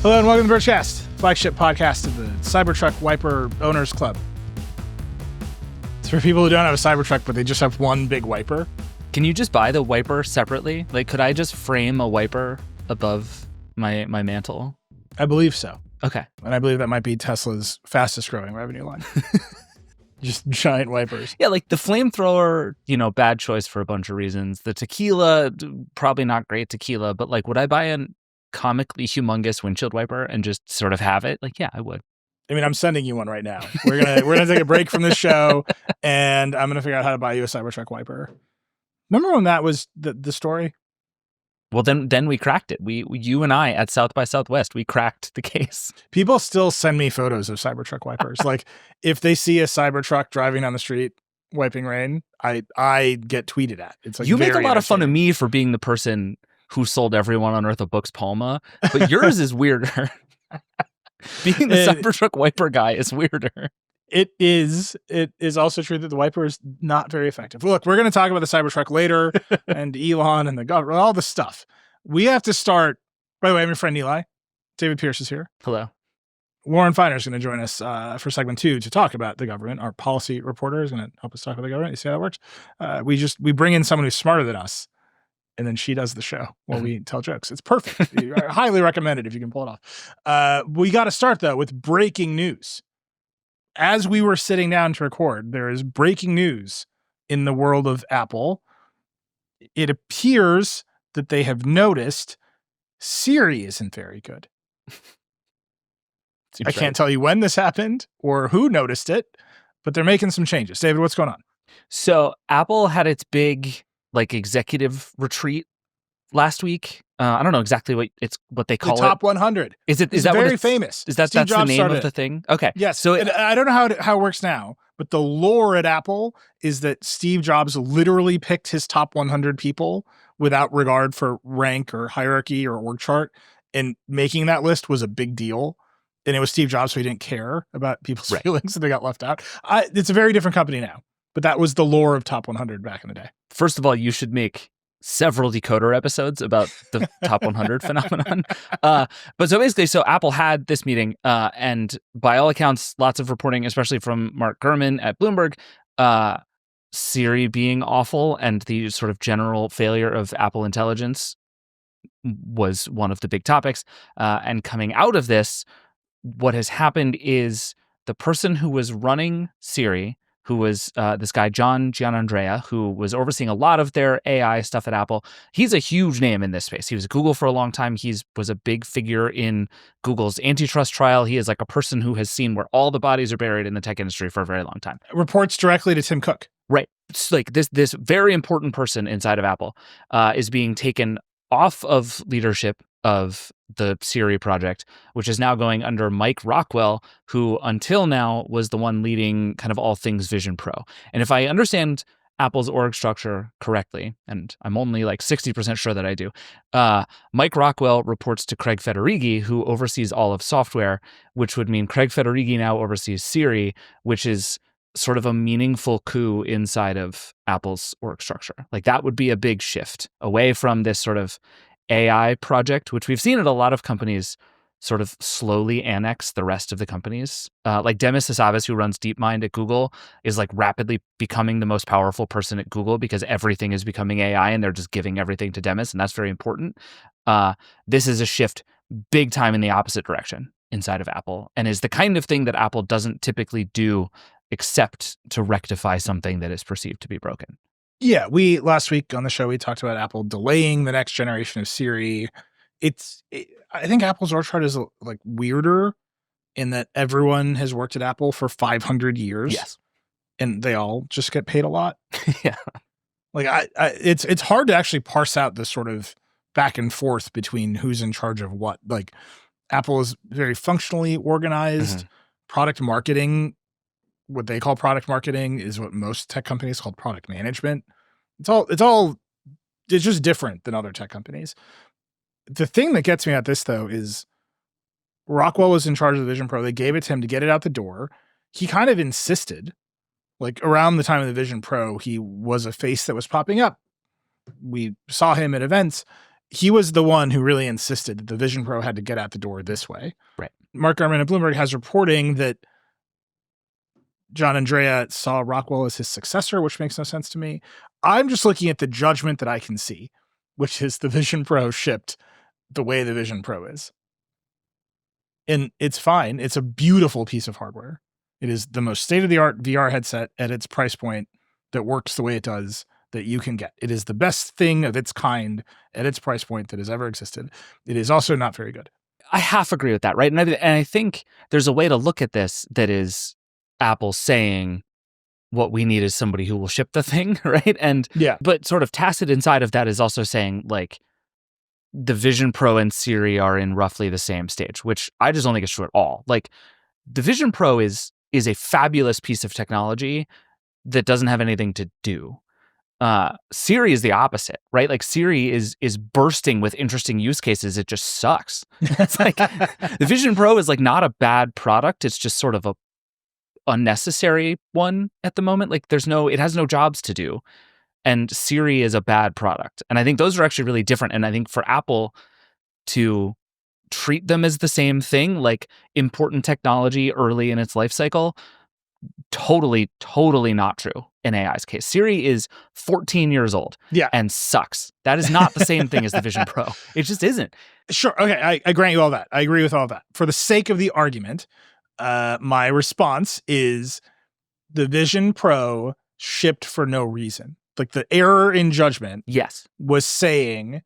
Hello and welcome to Vergecast, flagship podcast of the Cybertruck Wiper Owners Club. It's for people who don't have a Cybertruck, but they just have one big wiper. Can you just buy the wiper separately? Like, could I just frame a wiper above my mantle? I believe so. Okay. And I believe that might be Tesla's fastest growing revenue line. Just giant wipers. Yeah, like the flamethrower, bad choice for a bunch of reasons. The tequila, probably not great tequila, but like, would I buy a comically humongous windshield wiper and just sort of have it? Like, yeah, I would. I mean, I'm sending you one right now. We're gonna take a break from this show, and I'm gonna figure out how to buy you a Cybertruck wiper. Remember when that was the story? Well, then we cracked it. You and I at South by Southwest, we cracked the case. People still send me photos of Cybertruck wipers. Like, if they see a Cybertruck driving down the street wiping rain, I get tweeted at. It's like, you make a lot of fun of me for being the person who sold everyone on Earth a Books Palma, but yours is weirder. Being the Cybertruck wiper guy is weirder. It is also true that the wiper is not very effective. Look, we're going to talk about the Cybertruck later and Elon and the government, all the stuff. We have to start. By the way, I'm your friend Eli. David Pierce is here. Hello. Warren Feiner is going to join us for segment 2 to talk about the government. Our policy reporter is going to help us talk about the government. You see how that works? We bring in someone who's smarter than us, and then she does the show while we tell jokes. It's perfect. I highly recommend it if you can pull it off. We got to start, though, with breaking news. As we were sitting down to record, there is breaking news in the world of Apple. It appears that they have noticed Siri isn't very good. I can't tell you when this happened or who noticed it, but they're making some changes. David, what's going on? So Apple had its big executive retreat last week. I don't know exactly what they call it. The top 100. Is that very famous? Is that's the name of the thing? Okay. Yes. So I don't know how it works now, but the lore at Apple is that Steve Jobs literally picked his top 100 people without regard for rank or hierarchy or org chart, and making that list was a big deal. And it was Steve Jobs, so he didn't care about people's feelings, so they got left out. It's a very different company now, but that was the lore of top 100 back in the day. First of all, you should make several Decoder episodes about the top 100 phenomenon. But so basically, Apple had this meeting, and by all accounts, lots of reporting, especially from Mark Gurman at Bloomberg, Siri being awful and the sort of general failure of Apple Intelligence was one of the big topics. And coming out of this, what has happened is the person who was running Siri, who was this guy, John Gianandrea, who was overseeing a lot of their AI stuff at Apple. He's a huge name in this space. He was at Google for a long time. He was a big figure in Google's antitrust trial. He is like a person who has seen where all the bodies are buried in the tech industry for a very long time. Reports directly to Tim Cook. Right. It's like this very important person inside of Apple is being taken off of leadership of the Siri project, which is now going under Mike Rockwell, who until now was the one leading kind of all things Vision Pro. And if I understand Apple's org structure correctly, and I'm only like 60% sure that I do, Mike Rockwell reports to Craig Federighi, who oversees all of software, which would mean Craig Federighi now oversees Siri, which is sort of a meaningful coup inside of Apple's org structure. Like, that would be a big shift away from this sort of AI project, which we've seen at a lot of companies sort of slowly annex the rest of the companies. Like Demis Hassabis, who runs DeepMind at Google, is like rapidly becoming the most powerful person at Google because everything is becoming AI and they're just giving everything to Demis, and that's very important. This is a shift big time in the opposite direction inside of Apple, and is the kind of thing that Apple doesn't typically do except to rectify something that is perceived to be broken. Yeah, last week on the show, we talked about Apple delaying the next generation of Siri. I think Apple's org chart is like weirder in that everyone has worked at Apple for 500 years. Yes. And they all just get paid a lot. Yeah. Like it's hard to actually parse out this sort of back and forth between who's in charge of what. Like, Apple is very functionally organized. Mm-hmm. Product marketing, what they call product marketing, is what most tech companies call product management. It's just different than other tech companies. The thing that gets me at this, though, is Rockwell was in charge of the Vision Pro. They gave it to him to get it out the door. He kind of insisted, like around the time of the Vision Pro, he was a face that was popping up. We saw him at events. he was the one who really insisted that the Vision Pro had to get out the door this way. Right. Mark Gurman at Bloomberg has reporting that John Andrea saw Rockwell as his successor, which makes no sense to me. I'm just looking at the judgment that I can see, which is the Vision Pro shipped the way the Vision Pro is. And it's fine. It's a beautiful piece of hardware. It is the most state-of-the-art VR headset at its price point that works the way it does that you can get. It is the best thing of its kind at its price point that has ever existed. It is also not very good. I half agree with that, right? And I think there's a way to look at this that is Apple saying what we need is somebody who will ship the thing, right? And yeah, but sort of tacit inside of that is also saying like the Vision Pro and Siri are in roughly the same stage, which I just don't think is true at all. Like the Vision Pro is a fabulous piece of technology that doesn't have anything to do. Siri is the opposite, right? Like Siri is bursting with interesting use cases. It just sucks. It's like the Vision Pro is like not a bad product. It's just sort of a unnecessary one at the moment. Like it has no jobs to do. And Siri is a bad product. And I think those are actually really different. And I think for Apple to treat them as the same thing, like important technology early in its life cycle, totally not true in AI's case. Siri is 14 years old and sucks. That is not the same thing as the Vision Pro. It just isn't. Sure. Okay. I grant you all that. I agree with all that. For the sake of the argument, my response is the Vision Pro shipped for no reason. Like the error in judgment was saying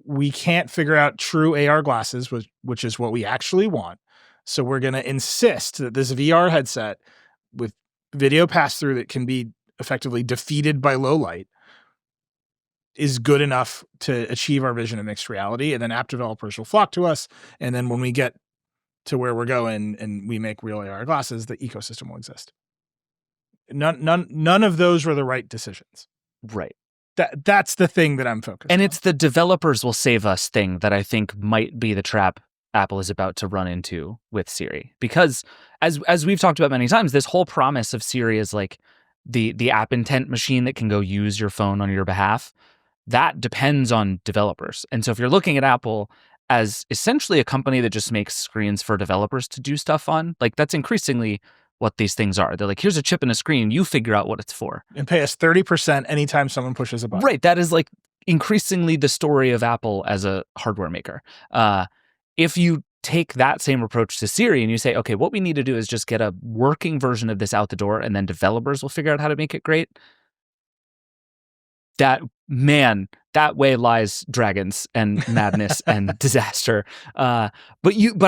we can't figure out true AR glasses, which is what we actually want. So we're going to insist that this VR headset with video pass-through that can be effectively defeated by low light is good enough to achieve our vision of mixed reality. And then app developers will flock to us. And then when we get to where we're going and we make real AR glasses, the ecosystem will exist. None of those were the right decisions. Right. That's the thing that I'm focused on. And it's the developers will save us thing that I think might be the trap Apple is about to run into with Siri. Because as we've talked about many times, this whole promise of Siri is like the app intent machine that can go use your phone on your behalf. That depends on developers. And so if you're looking at Apple as essentially a company that just makes screens for developers to do stuff on, like that's increasingly what these things are. They're like, here's a chip in a screen, you figure out what it's for. And pay us 30% anytime someone pushes a button. Right. That is like increasingly the story of Apple as a hardware maker. If you take that same approach to Siri and you say, okay, what we need to do is just get a working version of this out the door and then developers will figure out how to make it great. That way lies dragons and madness and disaster. But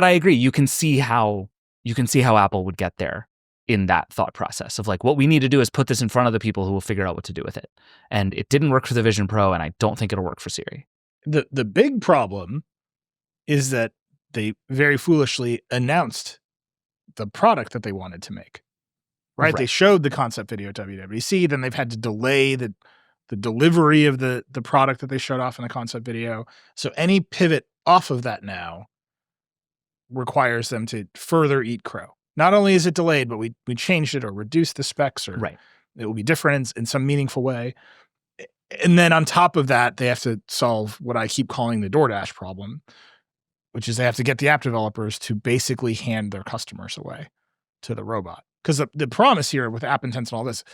I agree. You can see how Apple would get there in that thought process of like, what we need to do is put this in front of the people who will figure out what to do with it. And it didn't work for the Vision Pro, and I don't think it'll work for Siri. The big problem is that they very foolishly announced the product that they wanted to make. Right? They showed the concept video at WWDC, then they've had to delay the delivery of the product that they showed off in the concept video. So any pivot off of that now requires them to further eat crow. Not only is it delayed, but we changed it or reduced the specs, or it will be different in some meaningful way. And then on top of that, they have to solve what I keep calling the DoorDash problem, which is they have to get the app developers to basically hand their customers away to the robot. Because the promise here with app intents and all this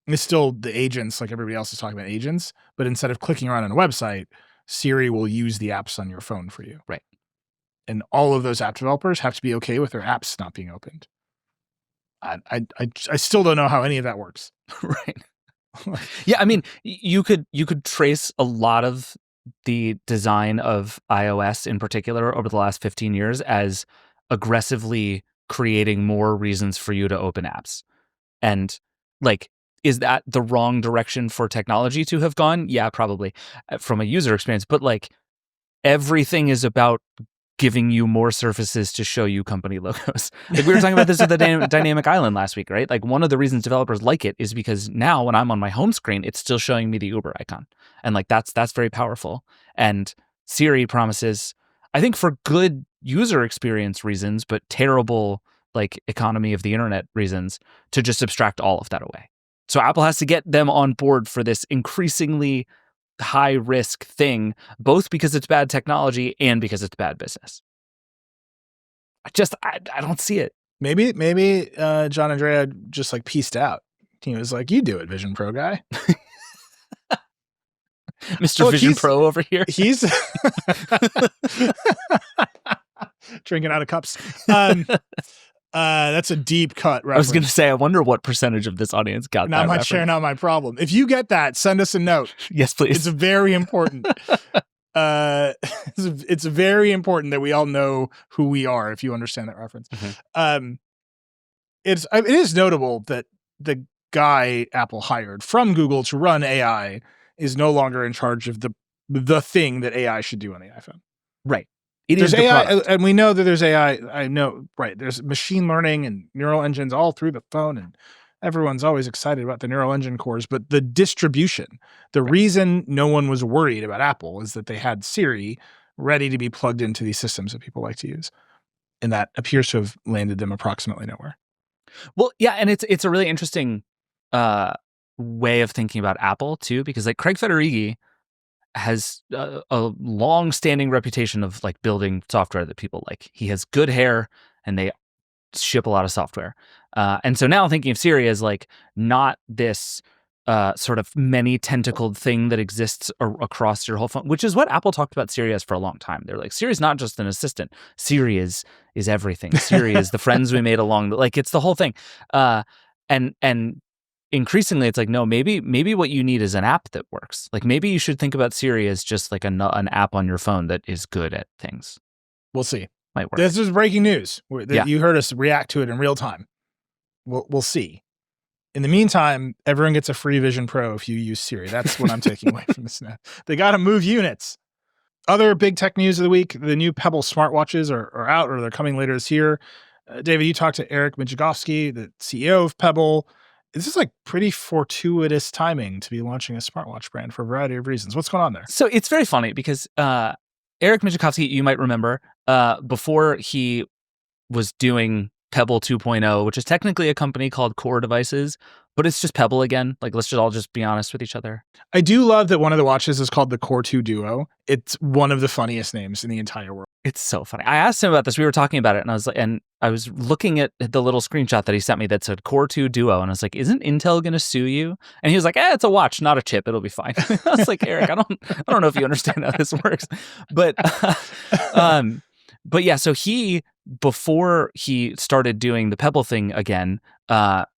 is still the agents, like everybody else is talking about agents, but instead of clicking around on a website, Siri will use the apps on your phone for you. Right. And all of those app developers have to be okay with their apps not being opened. I still don't know how any of that works. Right. Yeah, I mean, you could trace a lot of the design of iOS in particular over the last 15 years as aggressively creating more reasons for you to open apps. And like, is that the wrong direction for technology to have gone? Yeah, probably from a user experience, but like everything is about giving you more surfaces to show you company logos. Like we were talking about this with the Dynamic Island last week, right? Like one of the reasons developers like it is because now when I'm on my home screen, it's still showing me the Uber icon. And like that's very powerful. And Siri promises, I think for good user experience reasons, but terrible like economy of the internet reasons, to just abstract all of that away. So Apple has to get them on board for this increasingly high risk thing, both because it's bad technology and because it's bad business. I don't see it. Maybe John Andrea just like pieced out. He was like, "You do it, Vision Pro guy." Mr. Vision Pro over here. He's drinking out of cups. That's a deep cut reference. I was going to say, I wonder what percentage of this audience got not that my reference. share, not my problem. If you get that, send us a note. Yes, please. It's very important. It's very important that we all know who we are if you understand that reference. Mm-hmm. It is notable that the guy Apple hired from Google to run AI is no longer in charge of the thing that AI should do on the iPhone. Right. There's AI, and we know that there's AI. I know, right? There's machine learning and neural engines all through the phone, and everyone's always excited about the neural engine cores. But the distribution, the reason no one was worried about Apple is that they had Siri ready to be plugged into these systems that people like to use, and that appears to have landed them approximately nowhere. Well, yeah, and it's a really interesting way of thinking about Apple too, because like Craig Federighi has a long-standing reputation of like building software that people like. He has good hair, and they ship a lot of software. And so now thinking of Siri as like not this sort of many tentacled thing that exists across your whole phone, which is what Apple talked about Siri as for a long time. They're like, Siri's not just an assistant. Siri is everything. Siri is the friends we made along the, like, it's the whole thing. And increasingly it's like, no, maybe what you need is an app that works. Like maybe you should think about Siri as just like an app on your phone that is good at things. We'll see. Might work. This is breaking news. You heard us react to it in real time. We'll see. In the meantime, everyone gets a free Vision Pro if you use Siri. That's what I'm taking away from this now. They got to move units. Other big tech news of the week, the new Pebble smartwatches are out, or they're coming later this year. David, you talked to Eric Mijagowski, the CEO of Pebble. This is like pretty fortuitous timing to be launching a smartwatch brand for a variety of reasons. What's going on there? So it's very funny because Eric Mijagowski, you might remember, before he was doing Pebble 2.0, which is technically a company called Core Devices, but it's just Pebble again. Like, let's just all just be honest with each other. I do love that one of the watches is called the Core 2 Duo. It's one of the funniest names in the entire world. It's so funny. I asked him about this. We were talking about it, and I was looking at the little screenshot that he sent me that said Core 2 Duo, and I was like, "Isn't Intel going to sue you?" And he was like, "It's a watch, not a chip. It'll be fine." I was like, "Eric, I don't know if you understand how this works," but yeah. So before he started doing the Pebble thing again,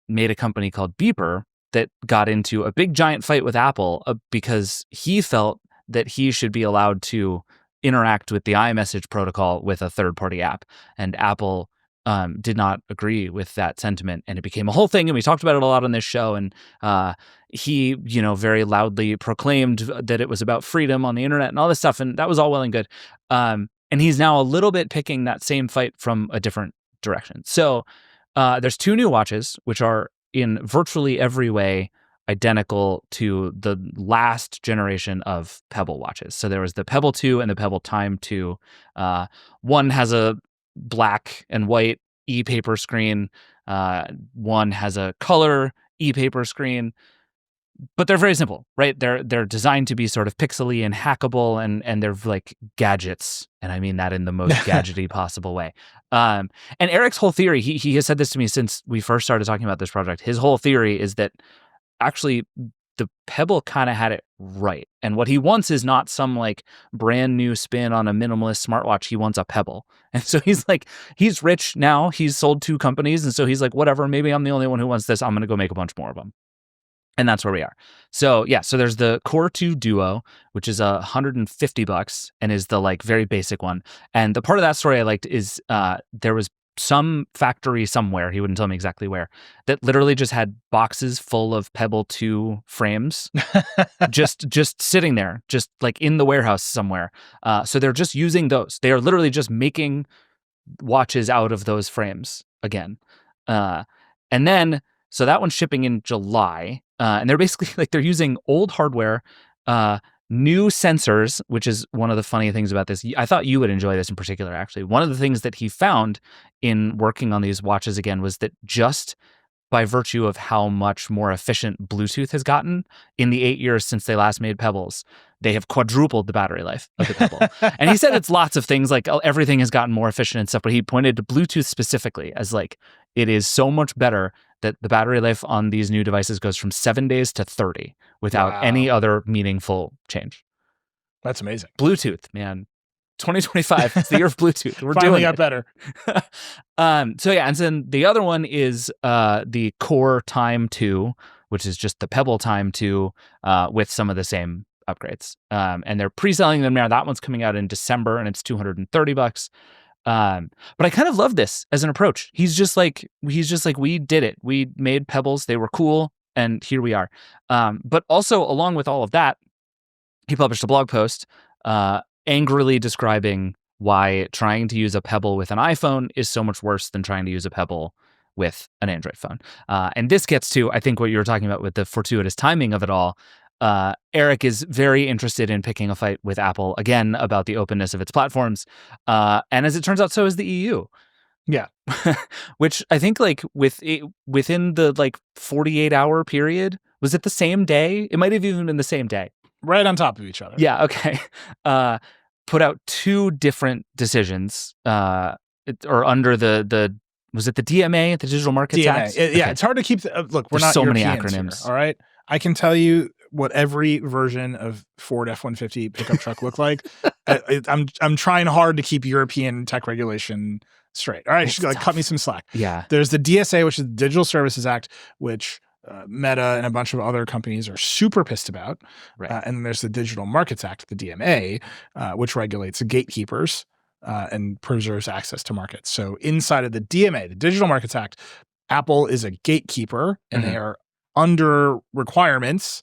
made a company called Beeper that got into a big giant fight with Apple because he felt that he should be allowed to interact with the iMessage protocol with a third-party app, and Apple did not agree with that sentiment, and it became a whole thing, and we talked about it a lot on this show, and he very loudly proclaimed that it was about freedom on the internet and all this stuff, and that was all well and good, and he's now a little bit picking that same fight from a different direction. So there's two new watches which are in virtually every way identical to the last generation of Pebble watches. So there was the Pebble 2 and the Pebble Time 2. One has a black and white e-paper screen. One has a color e-paper screen. But they're very simple, right? They're designed to be sort of pixely and hackable, and they're like gadgets, and I mean that in the most gadgety possible way. And Eric's whole theory, he has said this to me since we first started talking about this project. His whole theory is that actually the Pebble kind of had it right. And what he wants is not some like brand new spin on a minimalist smartwatch. He wants a Pebble. And so he's like, he's rich now. He's sold 2 companies. And so he's like, whatever, maybe I'm the only one who wants this. I'm going to go make a bunch more of them. And that's where we are. So yeah, so there's the Core 2 Duo, which is $150 and is the like very basic one. And the part of that story I liked is there was some factory somewhere, he wouldn't tell me exactly where, that literally just had boxes full of Pebble 2 frames just sitting there, just like in the warehouse somewhere. So they're just using those. They are literally just making watches out of those frames again. And then, so that one's shipping in July. And they're basically like, they're using old hardware, new sensors, which is one of the funny things about this. I thought you would enjoy this in particular, actually. One of the things that he found in working on these watches again was that just by virtue of how much more efficient Bluetooth has gotten in the 8 years since they last made Pebbles. They have quadrupled the battery life of the Pebble. And he said it's lots of things, like everything has gotten more efficient and stuff, but he pointed to Bluetooth specifically as like, it is so much better that the battery life on these new devices goes from 7 days to 30 without any other meaningful change. That's amazing. Bluetooth, man. 2025, it's the year of Bluetooth. We're Finally doing got it. better. So yeah, and then the other one is the Core Time 2, which is just the Pebble Time 2 with some of the same upgrades. And they're pre-selling them now. That one's coming out in December, and it's $230. But I kind of love this as an approach. He's just like, we did it. We made Pebbles. They were cool, and here we are. But also, along with all of that, he published a blog post angrily describing why trying to use a Pebble with an iPhone is so much worse than trying to use a Pebble with an Android phone. And this gets to, I think, what you were talking about with the fortuitous timing of it all. Eric is very interested in picking a fight with Apple, again, about the openness of its platforms. And as it turns out, so is the EU. Yeah. Which I think like within the like 48-hour period, was it the same day? It might have even been the same day. Right on top of each other. Yeah, okay. Put out 2 different decisions or under the was it the DMA, the Digital Markets Act? Yeah, it's hard to keep look, we're not so many Europeans acronyms here, all right? I can tell you what every version of Ford F-150 pickup truck looked like. I'm trying hard to keep European tech regulation straight. All right, cut me some slack. Yeah. There's the DSA, which is the Digital Services Act, which Meta and a bunch of other companies are super pissed about. Right. And then there's the Digital Markets Act, the DMA, which regulates the gatekeepers and preserves access to markets. So inside of the DMA, the Digital Markets Act, Apple is a gatekeeper, and they are under requirements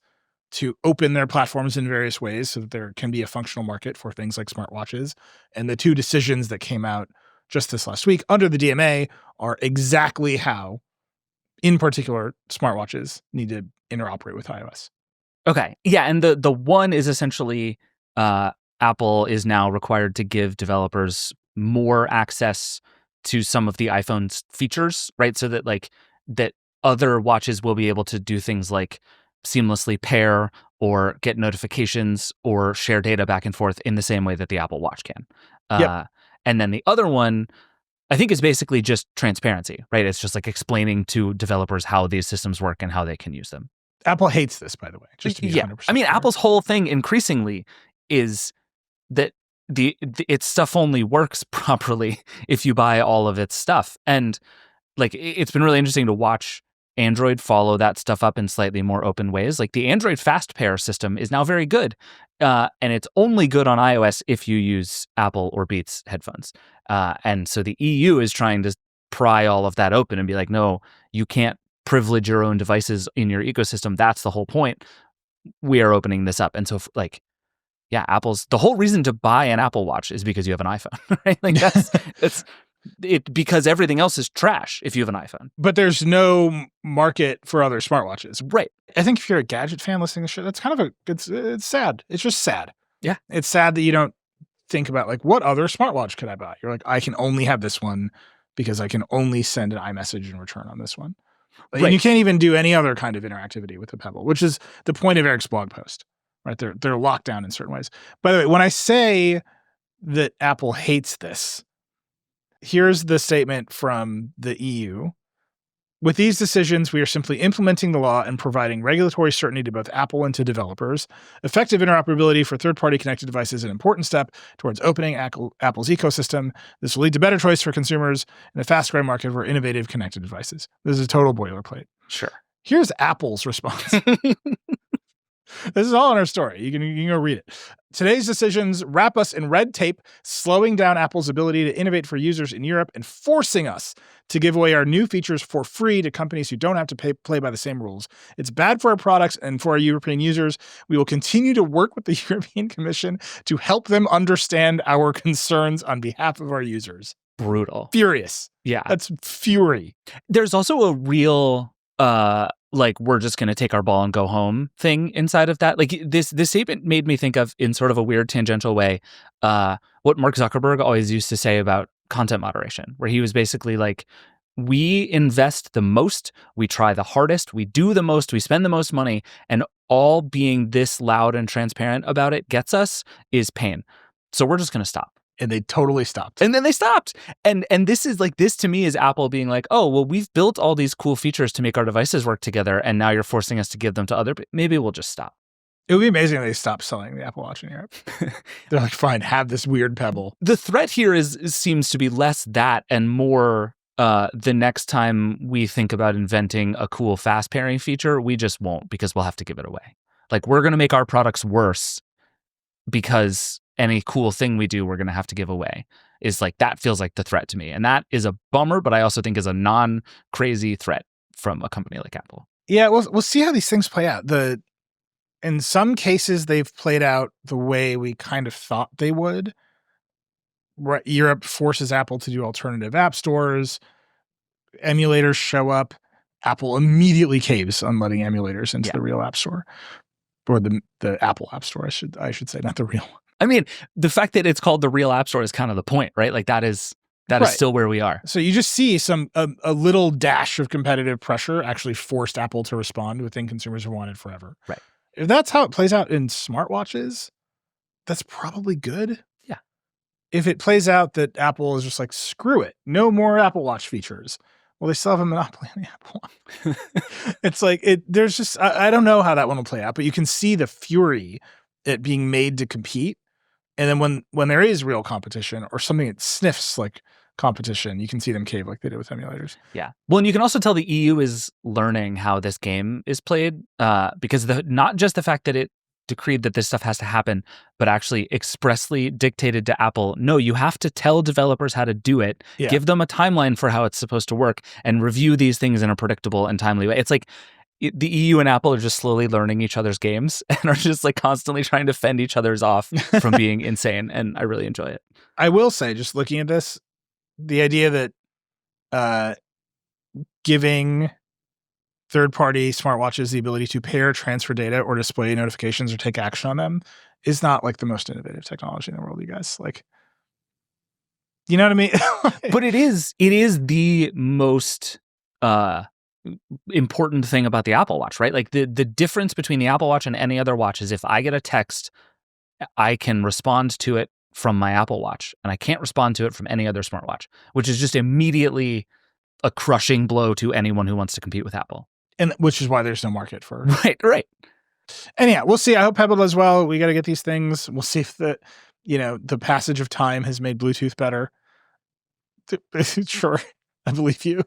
to open their platforms in various ways so that there can be a functional market for things like smartwatches. And the 2 decisions that came out just this last week under the DMA are exactly how, in particular, smartwatches need to interoperate with iOS. Okay. Yeah, and the one is essentially Apple is now required to give developers more access to some of the iPhone's features, right? So that like that other watches will be able to do things like seamlessly pair or get notifications or share data back and forth in the same way that the Apple Watch can. And then the other one, I think, is basically just transparency, right? It's just like explaining to developers how these systems work and how they can use them. Apple hates this, by the way, just to be 100% I mean, clear. Apple's whole thing increasingly is that its stuff only works properly if you buy all of its stuff. And like, it's been really interesting to watch Android follow that stuff up in slightly more open ways. Like the Android Fast Pair system is now very good. And it's only good on iOS if you use Apple or Beats headphones. And so the EU is trying to pry all of that open and be like, no, you can't privilege your own devices in your ecosystem. That's the whole point. We are opening this up. And so like, yeah, Apple's the whole reason to buy an Apple Watch is because you have an iPhone, right? Like that's it, because everything else is trash if you have an iPhone. But there's no market for other smartwatches. Right. I think if you're a gadget fan listening to shit, that's kind of it's sad. It's just sad. Yeah. It's sad that you don't think about like, what other smartwatch could I buy? You're like, I can only have this one because I can only send an iMessage in return on this one. Right. And you can't even do any other kind of interactivity with the Pebble, which is the point of Eric's blog post, right? They're locked down in certain ways. By the way, when I say that Apple hates this, here's the statement from the EU. With these decisions, we are simply implementing the law and providing regulatory certainty to both Apple and to developers. Effective interoperability for third-party connected devices is an important step towards opening Apple's ecosystem. This will lead to better choice for consumers in a fast-growing market for innovative connected devices. This is a total boilerplate. Sure. Here's Apple's response. This is all in our story. You can go read it. Today's decisions wrap us in red tape, slowing down Apple's ability to innovate for users in Europe and forcing us to give away our new features for free to companies who don't have to play by the same rules. It's bad for our products and for our European users. We will continue to work with the European Commission to help them understand our concerns on behalf of our users. Brutal. Furious. Yeah. That's fury. There's also a real like, we're just going to take our ball and go home thing inside of that. Like this statement made me think of, in sort of a weird tangential way, what Mark Zuckerberg always used to say about content moderation, where he was basically like, we invest the most, we try the hardest, we do the most, we spend the most money, and all being this loud and transparent about it gets us is pain. So we're just going to stop. And they totally stopped. And then they stopped. And this is like, this to me is Apple being like, oh, well, we've built all these cool features to make our devices work together, and now you're forcing us to give them to other people. Maybe we'll just stop. It would be amazing if they stopped selling the Apple Watch in Europe. They're like, fine, have this weird Pebble. The threat here seems to be less that and more the next time we think about inventing a cool fast pairing feature, we just won't, because we'll have to give it away. Like, we're going to make our products worse because any cool thing we do, we're going to have to give away. Is like, that feels like the threat to me. And that is a bummer, but I also think is a non-crazy threat from a company like Apple. Yeah, we'll see how these things play out. In some cases, they've played out the way we kind of thought they would. Right, Europe forces Apple to do alternative app stores. Emulators show up. Apple immediately caves on letting emulators into the real app store, or the Apple App Store. I should say, not the real one. I mean, the fact that it's called the real app store is kind of the point, right? Like, that is still where we are. So you just see a little dash of competitive pressure actually forced Apple to respond with things consumers have wanted forever. Right. If that's how it plays out in smartwatches, that's probably good. Yeah. If it plays out that Apple is just like, screw it, no more Apple Watch features. Well, they still have a monopoly on the Apple Watch. It's like, there's just, I don't know how that one will play out, but you can see the fury at being made to compete. And then when there is real competition or something that sniffs like competition, you can see them cave like they did with emulators. Yeah. Well, and you can also tell the EU is learning how this game is played, because not just the fact that it decreed that this stuff has to happen, but actually expressly dictated to Apple, no, you have to tell developers how to do it, give them a timeline for how it's supposed to work, and review these things in a predictable and timely way. It's like the EU and Apple are just slowly learning each other's games and are just like constantly trying to fend each other's off from being insane. And I really enjoy it. I will say, just looking at this, the idea that giving third-party smartwatches the ability to pair, transfer data, or display notifications or take action on them is not like the most innovative technology in the world, you guys. Like, you know what I mean? But it is the most important thing about the Apple Watch, right? Like, the difference between the Apple Watch and any other watch is if I get a text, I can respond to it from my Apple Watch, and I can't respond to it from any other smartwatch, which is just immediately a crushing blow to anyone who wants to compete with Apple. And which is why there's no market for. Right. Anyhow, we'll see. I hope Pebble does well. We got to get these things. We'll see if the passage of time has made Bluetooth better. Sure, I believe you.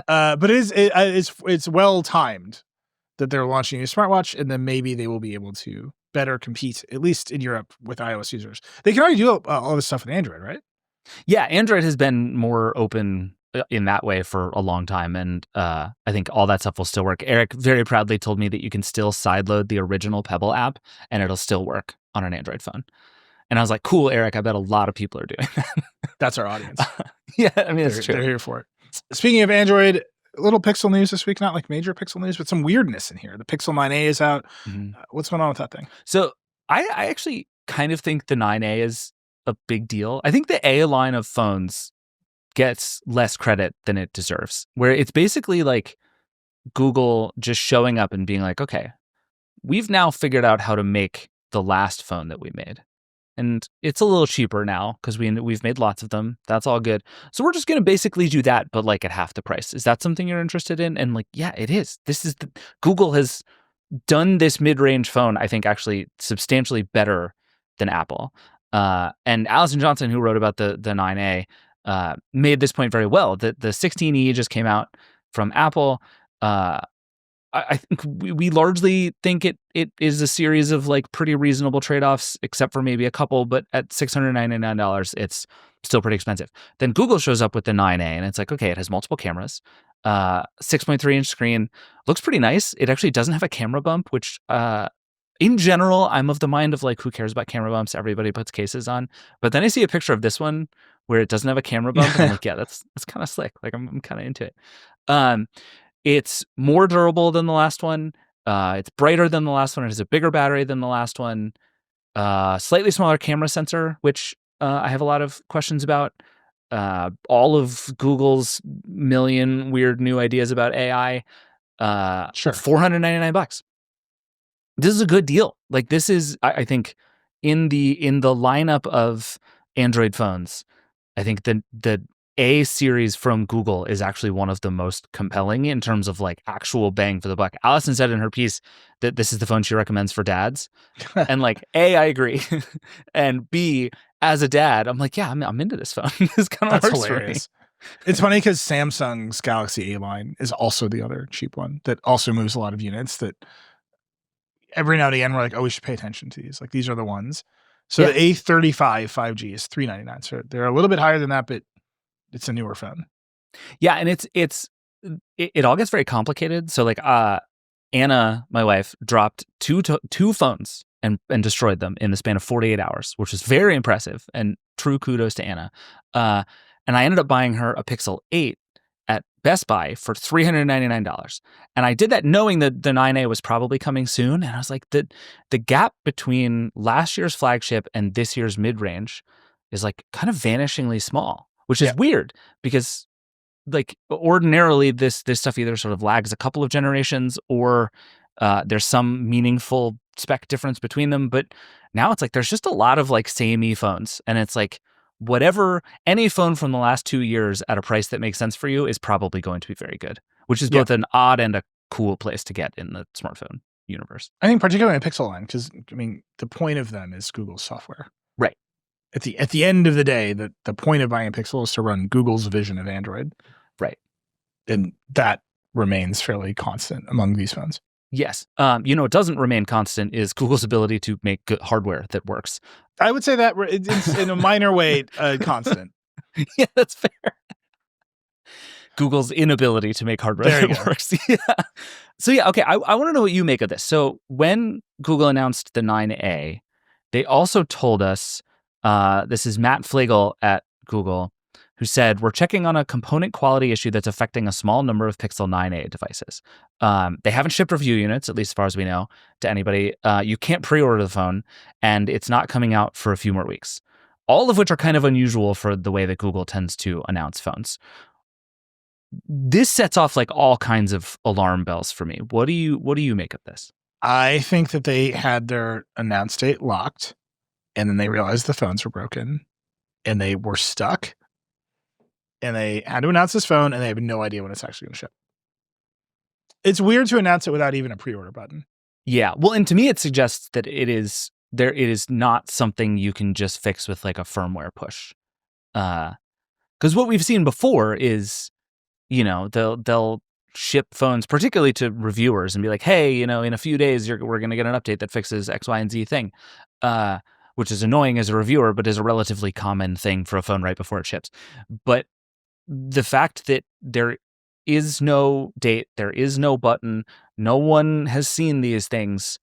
But it's well timed that they're launching a smartwatch, and then maybe they will be able to better compete, at least in Europe, with iOS users. They can already do all this stuff with Android, right? Yeah, Android has been more open in that way for a long time, and I think all that stuff will still work. Eric very proudly told me that you can still sideload the original Pebble app, and it'll still work on an Android phone. And I was like, cool, Eric, I bet a lot of people are doing that. That's our audience. Yeah, I mean, it's true. They're here for it. Speaking of Android, a little Pixel news this week, not like major Pixel news, but some weirdness in here. The Pixel 9a is out. Mm-hmm. What's going on with that thing? So I actually kind of think the 9a is a big deal. I think the A line of phones gets less credit than it deserves, where it's basically like Google just showing up and being like, okay, we've now figured out how to make the last phone that we made. And it's a little cheaper now because we've made lots of them. That's all good. So we're just going to basically do that, but like at half the price. Is that something you're interested in? And like, yeah, it is. Google has done this mid-range phone, I think, actually substantially better than Apple. And Allison Johnson, who wrote about the 9A, made this point very well. That the 16E just came out from Apple. I think we largely think it is a series of like pretty reasonable trade-offs, except for maybe a couple, but at $699, it's still pretty expensive. Then Google shows up with the 9A, and it's like, okay, it has multiple cameras, 6.3-inch screen, looks pretty nice. It actually doesn't have a camera bump, which in general, I'm of the mind of like, who cares about camera bumps? Everybody puts cases on. But then I see a picture of this one where it doesn't have a camera bump, and I'm like, yeah, that's kind of slick. Like, I'm kind of into it. It's more durable than the last one. It's brighter than the last one. It has a bigger battery than the last one. Slightly smaller camera sensor, which I have a lot of questions about. all of Google's million weird new ideas about AI. Sure. $499. This is a good deal. Like, this is, I think, in the lineup of Android phones, I think the A series from Google is actually one of the most compelling in terms of like actual bang for the buck. Allison said in her piece that this is the phone she recommends for dads. And like, A, I agree. And B, as a dad, I'm like, yeah, I'm into this phone. This kind of That's works hilarious. for me. It's funny because Samsung's Galaxy A line is also the other cheap one that also moves a lot of units that every now and again we're like, oh, we should pay attention to these. Like, these are the ones. So Yeah. the A35 5G is $399. So they're a little bit higher than that, but it's a newer phone. Yeah, and it all gets very complicated. So like Anna, my wife, dropped two phones and destroyed them in the span of 48 hours, which is very impressive and true kudos to Anna. And I ended up buying her a Pixel 8 at Best Buy for $399. And I did that knowing that the 9A was probably coming soon. And I was like, the gap between last year's flagship and this year's mid-range is like kind of vanishingly small, which is weird because like ordinarily this stuff either sort of lags a couple of generations or there's some meaningful spec difference between them. But now it's like there's just a lot of like samey phones, and it's like whatever any phone from the last 2 years at a price that makes sense for you is probably going to be very good, which is both an odd and a cool place to get in the smartphone universe. I think particularly in Pixel line, because I mean the point of them is Google's software. Right. At the end of the day, the point of buying a Pixel is to run Google's vision of Android. Right. And that remains fairly constant among these phones. Yes. What doesn't remain constant is Google's ability to make good hardware that works. I would say that it's in a minor way constant. Yeah, that's fair. Google's inability to make hardware that works. Yeah. So yeah, okay. I want to know what you make of this. So when Google announced the 9A, they also told us, this is Matt Flegel at Google, who said, we're checking on a component quality issue that's affecting a small number of Pixel 9A devices. They haven't shipped review units, at least as far as we know, to anybody. You can't pre-order the phone, and it's not coming out for a few more weeks. All of which are kind of unusual for the way that Google tends to announce phones. This sets off like all kinds of alarm bells for me. What do you make of this? I think that they had their announce date locked, and then they realized the phones were broken, and they were stuck. And they had to announce this phone, and they have no idea when it's actually going to ship. It's weird to announce it without even a pre-order button. Yeah. Well, and to me, it suggests that it is not something you can just fix with like a firmware push. Because what we've seen before is, they'll ship phones, particularly to reviewers, and be like, hey, in a few days, we're going to get an update that fixes X, Y, and Z thing. Which is annoying as a reviewer, but is a relatively common thing for a phone right before it ships. But the fact that there is no date, there is no button, no one has seen these things,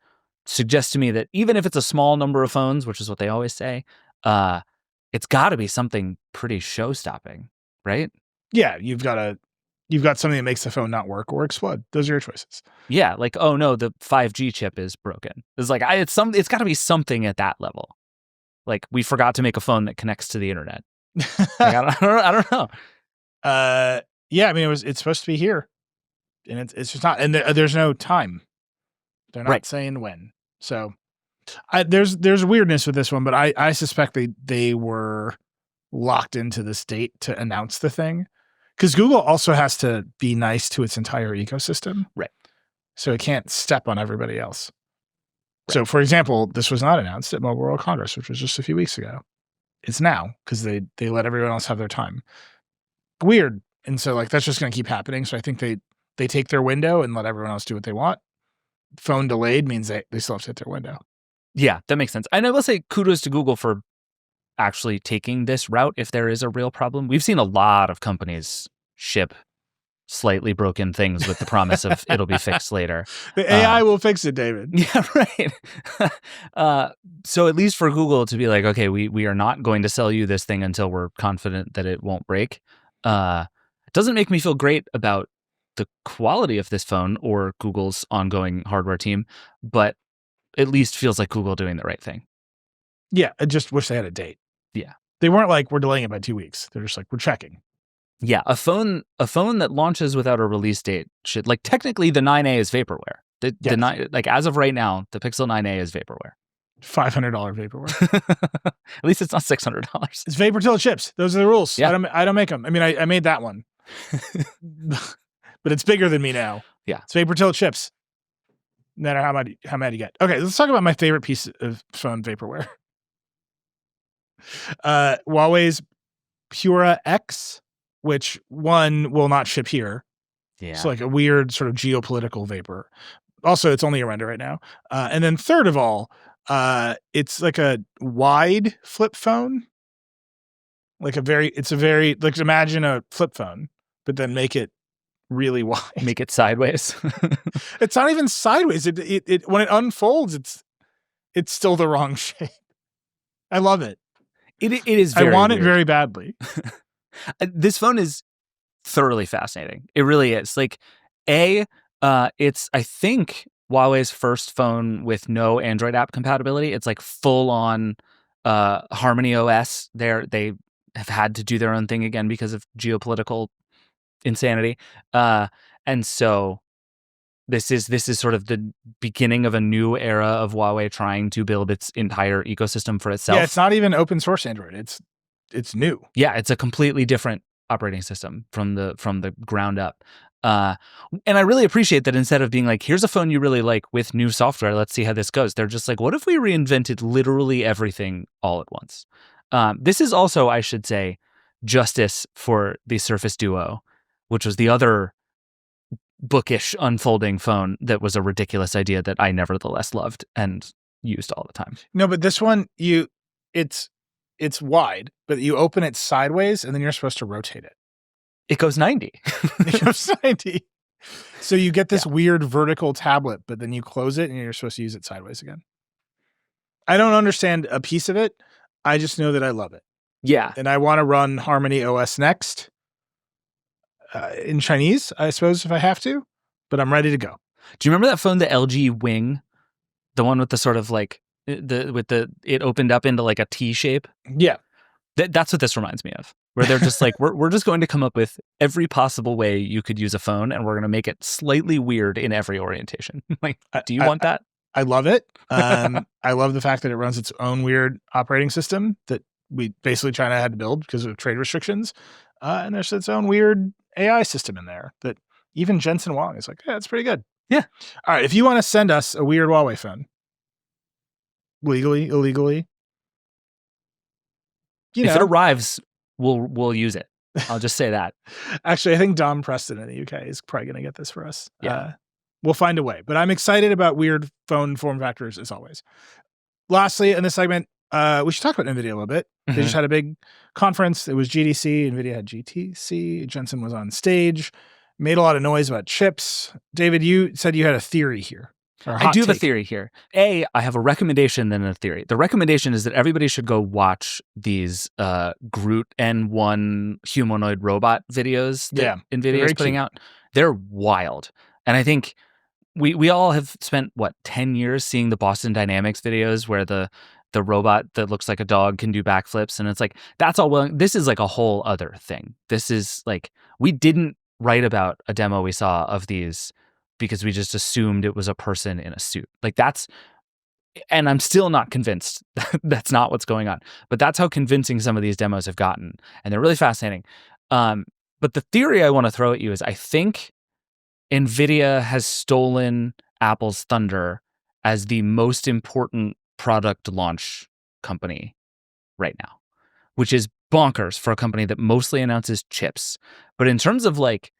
suggests to me that even if it's a small number of phones, which is what they always say, it's got to be something pretty show-stopping, right? Yeah, you've got something that makes the phone not work or explode. Those are your choices. Yeah, like, oh no, the 5G chip is broken. It's like it's got to be something at that level. Like, we forgot to make a phone that connects to the internet. Like, I don't know. Yeah, I mean, it's supposed to be here, and it's just not, and there's no time. They're not saying when. So there's weirdness with this one, but I suspect they were locked into this date to announce the thing, because Google also has to be nice to its entire ecosystem, right? So it can't step on everybody else. Right. So, for example, this was not announced at Mobile World Congress, which was just a few weeks ago. It's now, because they let everyone else have their time. Weird. And so like that's just going to keep happening. So I think they take their window and let everyone else do what they want. Phone delayed means they still have to hit their window. Yeah, that makes sense. And I will say kudos to Google for actually taking this route if there is a real problem. We've seen a lot of companies ship slightly broken things with the promise of it'll be fixed later. The AI will fix it, David. Yeah, right. So at least for Google to be like, okay, we are not going to sell you this thing until we're confident that it won't break. It doesn't make me feel great about the quality of this phone or Google's ongoing hardware team, but at least feels like Google doing the right thing. Yeah, I just wish they had a date. Yeah. They weren't like, we're delaying it by 2 weeks. They're just like, we're checking. Yeah, a phone that launches without a release date should, like, technically the 9A is vaporware. Like, as of right now, the Pixel 9A is vaporware. $500 vaporware. At least it's not $600. It's vapor till it ships. Those are the rules. Yeah. I don't make them. I mean, I made that one, but it's bigger than me now. Yeah, it's vapor till it ships. No matter how mad you get. Okay, let's talk about my favorite piece of phone vaporware. Huawei's Pura X, which one will not ship here. Yeah, it's like a weird sort of geopolitical vapor. Also, it's only a render right now. And then third of all, it's like a wide flip phone. Like imagine a flip phone, but then make it really wide. Make it sideways. It's not even sideways. It when it unfolds, it's still the wrong shape. I love it. It is very I want weird. it very badly. This phone is thoroughly fascinating. It really is. Like, it's, I think, Huawei's first phone with no Android app compatibility. It's like full on Harmony OS. They have had to do their own thing again because of geopolitical insanity. And so this is sort of the beginning of a new era of Huawei trying to build its entire ecosystem for itself. Yeah, it's not even open source Android. It's new. Yeah, it's a completely different operating system from the ground up. And I really appreciate that instead of being like, here's a phone you really like with new software, let's see how this goes. They're just like, what if we reinvented literally everything all at once? This is also, I should say, justice for the Surface Duo, which was the other bookish unfolding phone that was a ridiculous idea that I nevertheless loved and used all the time. No, but this one, it's wide, but you open it sideways and then you're supposed to rotate it. It goes 90. It goes 90. So you get this weird vertical tablet, but then you close it and you're supposed to use it sideways again. I don't understand a piece of it. I just know that I love it. Yeah. And I want to run Harmony OS next. In Chinese, I suppose, if I have to, but I'm ready to go. Do you remember that phone, the LG Wing? The one with the sort of like it opened up into like a T shape? Yeah. That's what this reminds me of, where they're just like, we're just going to come up with every possible way you could use a phone, and we're going to make it slightly weird in every orientation. Like, do you want that? I love it. I love the fact that it runs its own weird operating system that we basically China had to build because of trade restrictions. And there's its own weird AI system in there that even Jensen Huang is like, yeah, it's pretty good. Yeah. All right. If you want to send us a weird Huawei phone, legally, illegally, if it arrives, we'll use it. I'll just say that. Actually, I think Dom Preston in the UK is probably going to get this for us. Yeah. We'll find a way. But I'm excited about weird phone form factors as always. Lastly, in this segment, we should talk about NVIDIA a little bit. They just had a big conference. It was GDC. NVIDIA had GTC. Jensen was on stage, made a lot of noise about chips. David, you said you had a theory here. I do have a theory here. I have a recommendation then a theory. The recommendation is that everybody should go watch these Groot N1 humanoid robot videos that NVIDIA is putting out. They're wild. And I think we all have spent, 10 years seeing the Boston Dynamics videos where the robot that looks like a dog can do backflips. And it's like, that's all well. This is like a whole other thing. This is like, we didn't write about a demo we saw of these because we just assumed it was a person in a suit. Like and I'm still not convinced that's not what's going on. But that's how convincing some of these demos have gotten. And they're really fascinating. But the theory I want to throw at you is I think NVIDIA has stolen Apple's thunder as the most important product launch company right now, which is bonkers for a company that mostly announces chips. But in terms of like,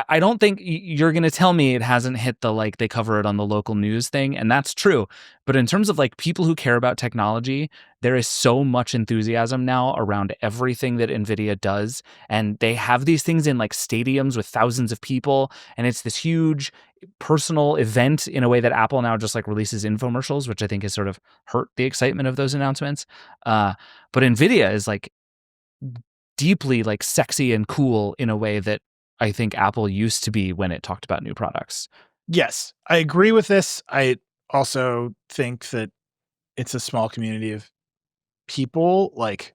I don't think you're going to tell me it hasn't hit the, like, they cover it on the local news thing. And that's true. But in terms of like people who care about technology, there is so much enthusiasm now around everything that NVIDIA does. And they have these things in like stadiums with thousands of people. And it's this huge personal event in a way that Apple now just like releases infomercials, which I think has sort of hurt the excitement of those announcements. But NVIDIA is like deeply like sexy and cool in a way that I think Apple used to be when it talked about new products. Yes, I agree with this. I also think that it's a small community of people. Like,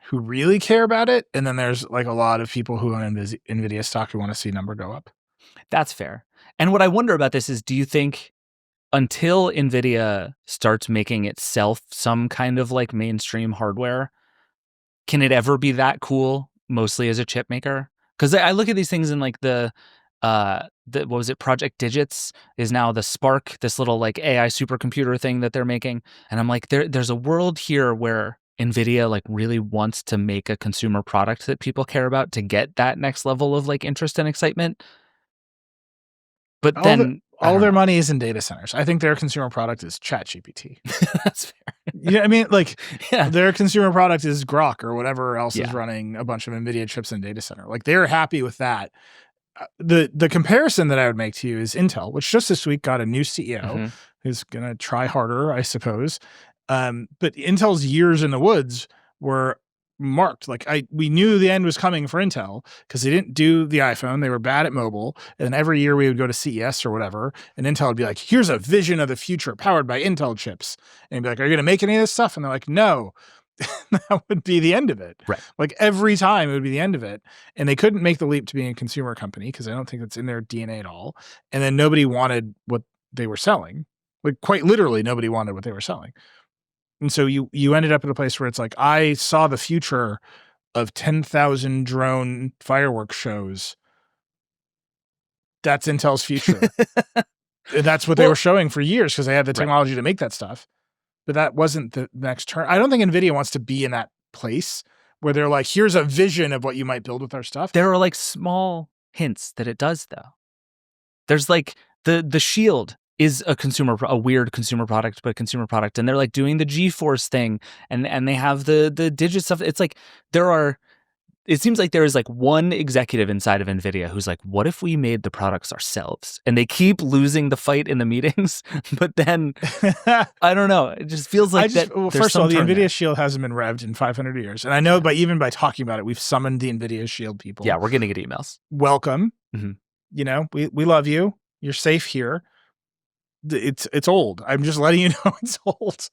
who really care about it, and then there's like a lot of people who own NVIDIA stock who want to see number go up. That's fair. And what I wonder about this is, do you think until NVIDIA starts making itself some kind of like mainstream hardware, can it ever be that cool, mostly as a chip maker? Because I look at these things in like the what was it? Project Digits is now the Spark, this little like AI supercomputer thing that they're making, and I'm like, there's a world here where NVIDIA like really wants to make a consumer product that people care about to get that next level of like interest and excitement. But then all their money is in data centers. I think their consumer product is ChatGPT. That's fair. Yeah, I mean, like, Yeah. their consumer product is Grok or whatever else is running a bunch of NVIDIA chips in data center. Like, they're happy with that. The comparison that I would make to you is Intel, which just this week got a new CEO who's going to try harder, I suppose. But Intel's years in the woods were marked. Like, we knew the end was coming for Intel because they didn't do the iPhone. They were bad at mobile. And every year we would go to CES or whatever, and Intel would be like, here's a vision of the future powered by Intel chips. And you'd be like, are you going to make any of this stuff? And they're like, no. That would be the end of it. Right. Like, every time it would be the end of it. And they couldn't make the leap to being a consumer company because I don't think that's in their DNA at all. And then nobody wanted what they were selling. Like, quite literally, nobody wanted what they were selling. And so you ended up at a place where it's like, I saw the future of 10,000 drone fireworks shows. That's Intel's future. And that's what they were showing for years because they had the technology to make that stuff. But that wasn't the next turn. I don't think NVIDIA wants to be in that place where they're like, here's a vision of what you might build with our stuff. There are like small hints that it does, though. There's like the Shield is a weird consumer product, but a consumer product. And they're like doing the GeForce thing and they have the digit stuff. It's like it seems like there is like one executive inside of NVIDIA who's like, what if we made the products ourselves? And they keep losing the fight in the meetings. But then, I don't know. It just feels like well, first of all, the NVIDIA Shield hasn't been revved in 500 years. And I know even by talking about it, we've summoned the NVIDIA Shield people. Yeah, we're going to get emails. Welcome. You know, we love you. You're safe here. It's old. I'm just letting you know it's old.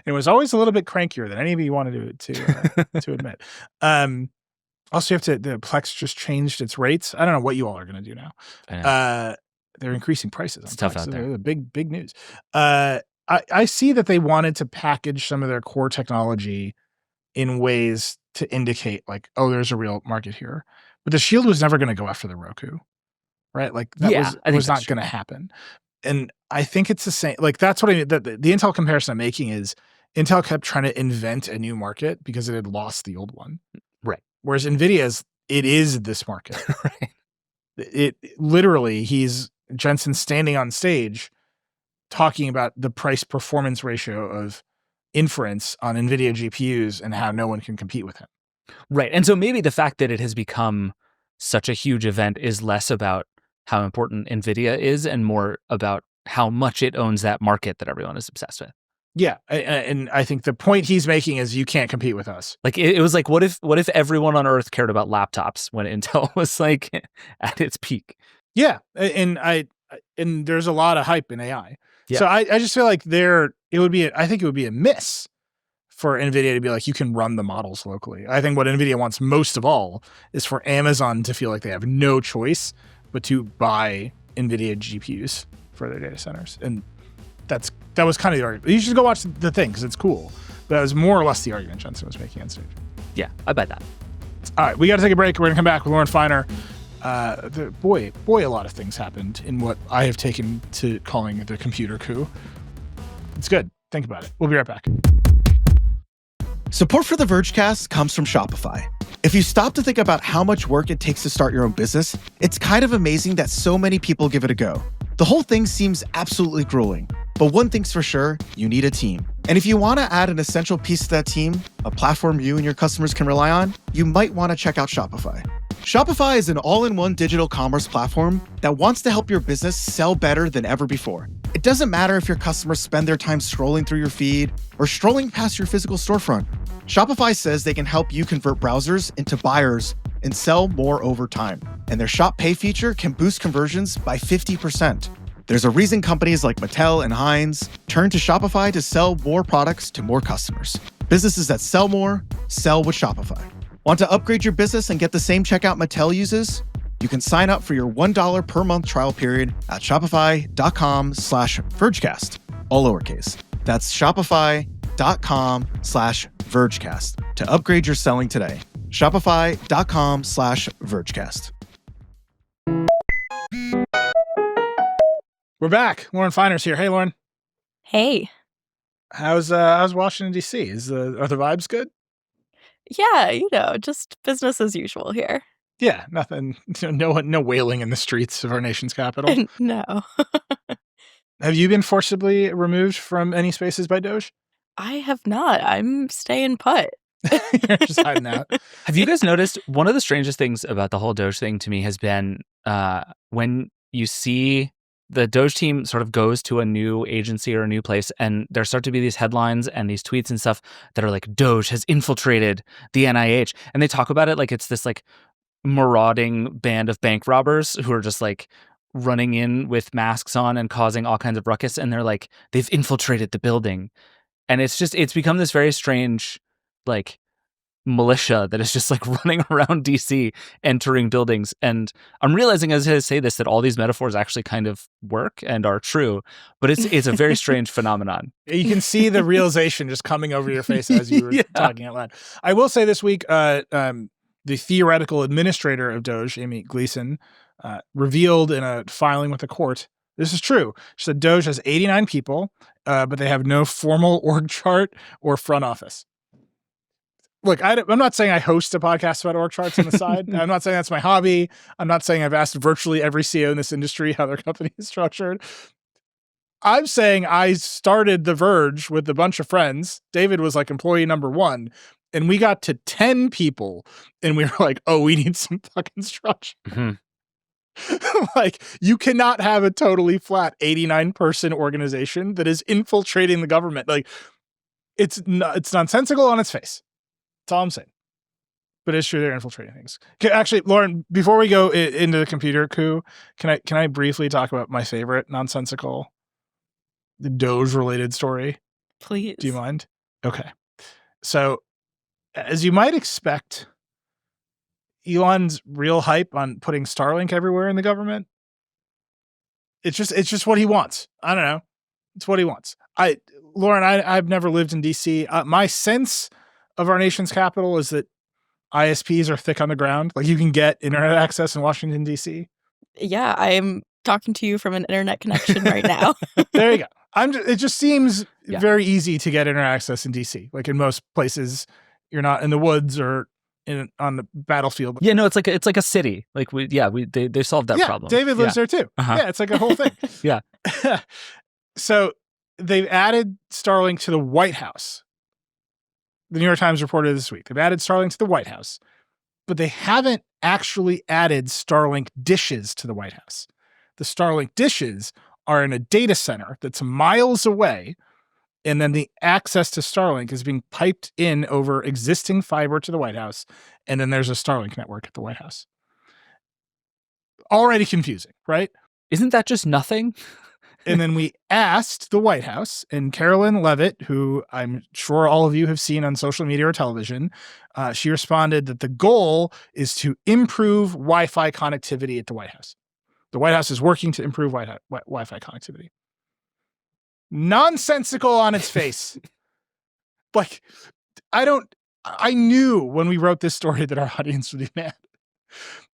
It was always a little bit crankier than any of you wanted to admit. Also, the Plex just changed its rates. I don't know what you all are going to do now. They're increasing prices. It's tough out there. Big news. I see that they wanted to package some of their core technology in ways to indicate like, oh, there's a real market here. But the Shield was never going to go after the Roku, right? Like that was not going to happen. And I think it's the same. Like, that's what I mean. The Intel comparison I'm making is Intel kept trying to invent a new market because it had lost the old one. Right. Whereas NVIDIA it is this market. Right. It literally, Jensen standing on stage talking about the price performance ratio of inference on NVIDIA GPUs and how no one can compete with him. Right. And so maybe the fact that it has become such a huge event is less about how important NVIDIA is and more about how much it owns that market that everyone is obsessed with. Yeah. And I think the point he's making is you can't compete with us. Like, it was like, what if everyone on Earth cared about laptops when Intel was like at its peak? Yeah. And there's a lot of hype in AI. Yeah. So I just feel like I think it would be a miss for NVIDIA to be like, you can run the models locally. I think what NVIDIA wants most of all is for Amazon to feel like they have no choice but to buy NVIDIA GPUs for their data centers. And that was kind of the argument. You should go watch the thing because it's cool. But that was more or less the argument Jensen was making on stage. Yeah, I bet that. All right, we got to take a break. We're going to come back with Lauren Feiner. Boy, a lot of things happened in what I have taken to calling the computer coup. It's good. Think about it. We'll be right back. Support for the Vergecast comes from Shopify. If you stop to think about how much work it takes to start your own business, it's kind of amazing that so many people give it a go. The whole thing seems absolutely grueling, but one thing's for sure, you need a team. And if you want to add an essential piece to that team, a platform you and your customers can rely on, you might want to check out Shopify. Shopify is an all-in-one digital commerce platform that wants to help your business sell better than ever before. It doesn't matter if your customers spend their time scrolling through your feed or strolling past your physical storefront. Shopify says they can help you convert browsers into buyers and sell more over time. And their Shop Pay feature can boost conversions by 50%. There's a reason companies like Mattel and Heinz turn to Shopify to sell more products to more customers. Businesses that sell more, sell with Shopify. Want to upgrade your business and get the same checkout Mattel uses? You can sign up for your $1 per month trial period at shopify.com/Vergecast, all lowercase. That's shopify.com/Vergecast to upgrade your selling today. Shopify.com/Vergecast. We're back. Lauren Feiner's here. Hey, Lauren. Hey. How's Washington D.C.? Are the vibes good? Yeah, just business as usual here. Yeah, nothing. No wailing in the streets of our nation's capital. No. Have you been forcibly removed from any spaces by Doge? I have not. I'm staying put. You're just hiding out. Have you guys noticed one of the strangest things about the whole Doge thing to me has been when you see the Doge team sort of goes to a new agency or a new place, and there start to be these headlines and these tweets and stuff that are like, Doge has infiltrated the NIH. And they talk about it like it's this like marauding band of bank robbers who are just like running in with masks on and causing all kinds of ruckus. And they're like, they've infiltrated the building. And it's become this very strange, like, militia that is just like running around DC, entering buildings. And I'm realizing as I say this that all these metaphors actually kind of work and are true, but it's a very strange phenomenon. You can see the realization just coming over your face as you were talking out loud. I will say this week, the theoretical administrator of Doge, Amy Gleason, revealed in a filing with the court, this is true. She said Doge has 89 people, but they have no formal org chart or front office. Look, I'm not saying I host a podcast about org charts on the side. I'm not saying that's my hobby. I'm not saying I've asked virtually every CEO in this industry how their company is structured. I'm saying I started The Verge with a bunch of friends. David was like employee number 1, and we got to 10 people, and we were like, oh, we need some fucking structure. Mm-hmm. Like, you cannot have a totally flat 89-person organization that is infiltrating the government. Like, it's nonsensical on its face. That's all I'm saying. But it's true they're infiltrating things. Actually, Lauren, before we go into the computer coup, can I briefly talk about my favorite nonsensical Doge-related story? Please. Do you mind? Okay. So, as you might expect, Elon's real hype on putting Starlink everywhere in the government. It's just what he wants. I don't know. It's what he wants. Lauren, I've never lived in DC. My sense of our nation's capital is that ISPs are thick on the ground. Like, you can get internet access in Washington, D.C. Yeah, I'm talking to you from an internet connection right now. There you go. It just seems very easy to get internet access in D.C. Like, in most places, you're not in the woods or on the battlefield. Yeah, no, it's like a city. Like they solved that problem. David lives there too. Uh-huh. Yeah, it's like a whole thing. Yeah. So they've added Starlink to the White House. The New York Times reported this week. They've added Starlink to the White House, but they haven't actually added Starlink dishes to the White House. The Starlink dishes are in a data center that's miles away, and then the access to Starlink is being piped in over existing fiber to the White House, and then there's a Starlink network at the White House. Already confusing, right? Isn't that just nothing? And then we asked the White House, and Carolyn Levitt, who I'm sure all of you have seen on social media or television, she responded that the goal is to improve Wi-Fi connectivity at the White House. The White House is working to improve Wi-Fi connectivity. Nonsensical on its face. Like, I knew when we wrote this story that our audience would be mad.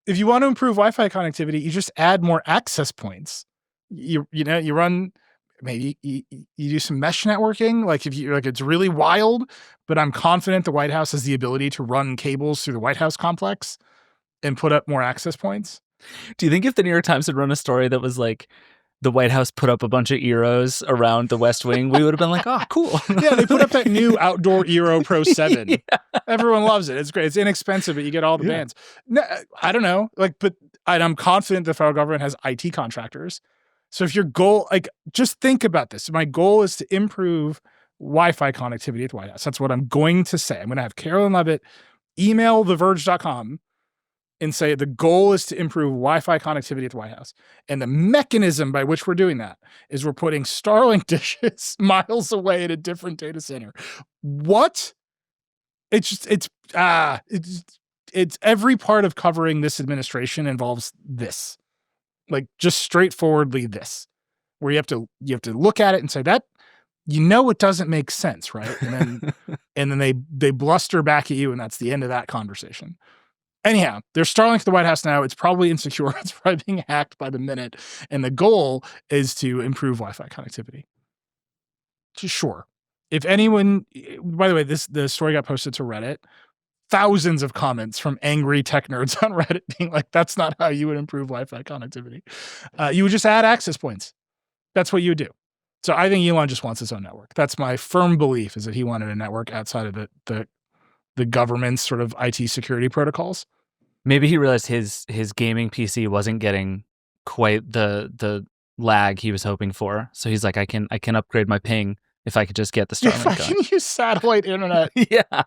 If you want to improve Wi-Fi connectivity, you just add more access points. You run, maybe you do some mesh networking. Like, if you like, it's really wild, but I'm confident the White House has the ability to run cables through the White House complex and put up more access points. Do you think if the New York Times had run a story that was like, the White House put up a bunch of Eros around the West Wing, we would have been like, oh, cool. Yeah, they put up that new outdoor Eero Pro 7. Yeah. Everyone loves it. It's great. It's inexpensive, but you get all the bands. No, I don't know. But I'm confident the federal government has IT contractors. So if your goal, just think about this. My goal is to improve Wi-Fi connectivity at the White House. That's what I'm going to say. I'm going to have Carolyn Levitt email theverge.com and say the goal is to improve Wi-Fi connectivity at the White House. And the mechanism by which we're doing that is we're putting Starlink dishes miles away at a different data center. What It's every part of covering this administration involves this, like just straightforwardly this, where you have to look at it and say that, it doesn't make sense, right? And then they bluster back at you, and that's the end of that conversation. Anyhow, there's Starlink at the White House now. It's probably insecure. It's probably being hacked by the minute, and the goal is to improve Wi-Fi connectivity. Sure. If anyone, by the way, the story got posted to Reddit. Thousands of comments from angry tech nerds on Reddit being like, that's not how you would improve Wi-Fi connectivity. You would just add access points. That's what you would do. So I think Elon just wants his own network. That's my firm belief, is that he wanted a network outside of the government's sort of IT security protocols. Maybe he realized his gaming PC wasn't getting quite the lag he was hoping for. So he's like, I can upgrade my ping if I could just get the Starlink If I can use satellite internet. Yeah.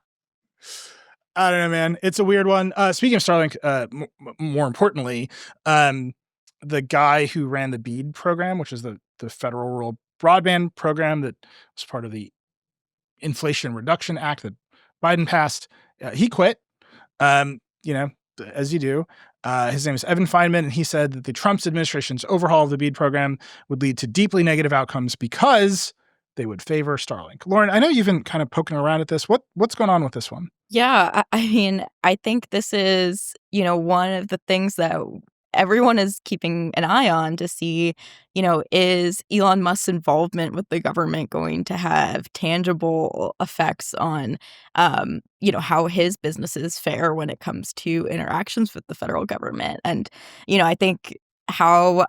I don't know, man. It's a weird one. Speaking of Starlink, more importantly, the guy who ran the BEAD program, which is the federal rural broadband program that was part of the Inflation Reduction Act that Biden passed, he quit. As you do. His name is Evan Feynman, and he said that the Trump's administration's overhaul of the BEAD program would lead to deeply negative outcomes because they would favor Starlink. Lauren, I know you've been kind of poking around at this. What's going on with this one? Yeah, I mean, I think this is, one of the things that everyone is keeping an eye on to see, is Elon Musk's involvement with the government going to have tangible effects on, how his businesses fare when it comes to interactions with the federal government. And, I think how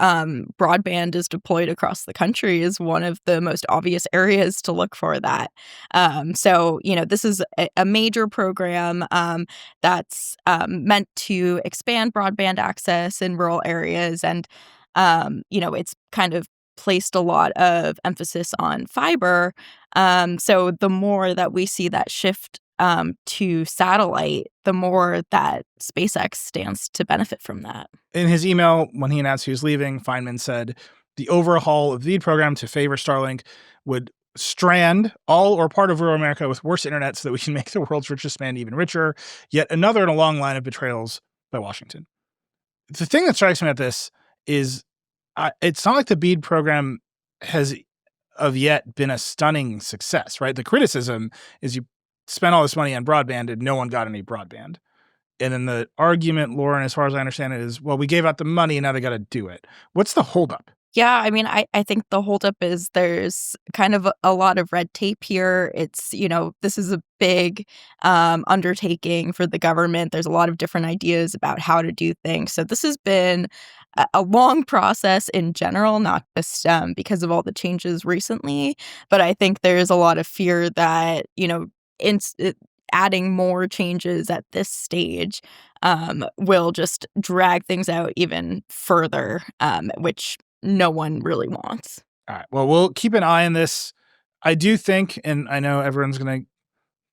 broadband is deployed across the country is one of the most obvious areas to look for that. So, this is a major program that's meant to expand broadband access in rural areas. And, it's kind of placed a lot of emphasis on fiber. So the more that we see that shift to satellite, the more that SpaceX stands to benefit from that. In his email, when he announced he was leaving, Feynman said the overhaul of the BEAD program to favor Starlink would strand all or part of rural America with worse internet so that we can make the world's richest man even richer. Yet another in a long line of betrayals by Washington. The thing that strikes me about this is it's not like the BEAD program has of yet been a stunning success, right? The criticism is you spent all this money on broadband and no one got any broadband. And then the argument, Lauren, as far as I understand it, is, well, we gave out the money and now they got to do it. What's the holdup? Yeah, I mean, I think the holdup is there's kind of a lot of red tape here. It's, this is a big undertaking for the government. There's a lot of different ideas about how to do things. So this has been a long process in general, not just because of all the changes recently. But I think there's a lot of fear that, adding more changes at this stage will just drag things out even further, which no one really wants. All right. Well, we'll keep an eye on this. I do think, and I know everyone's the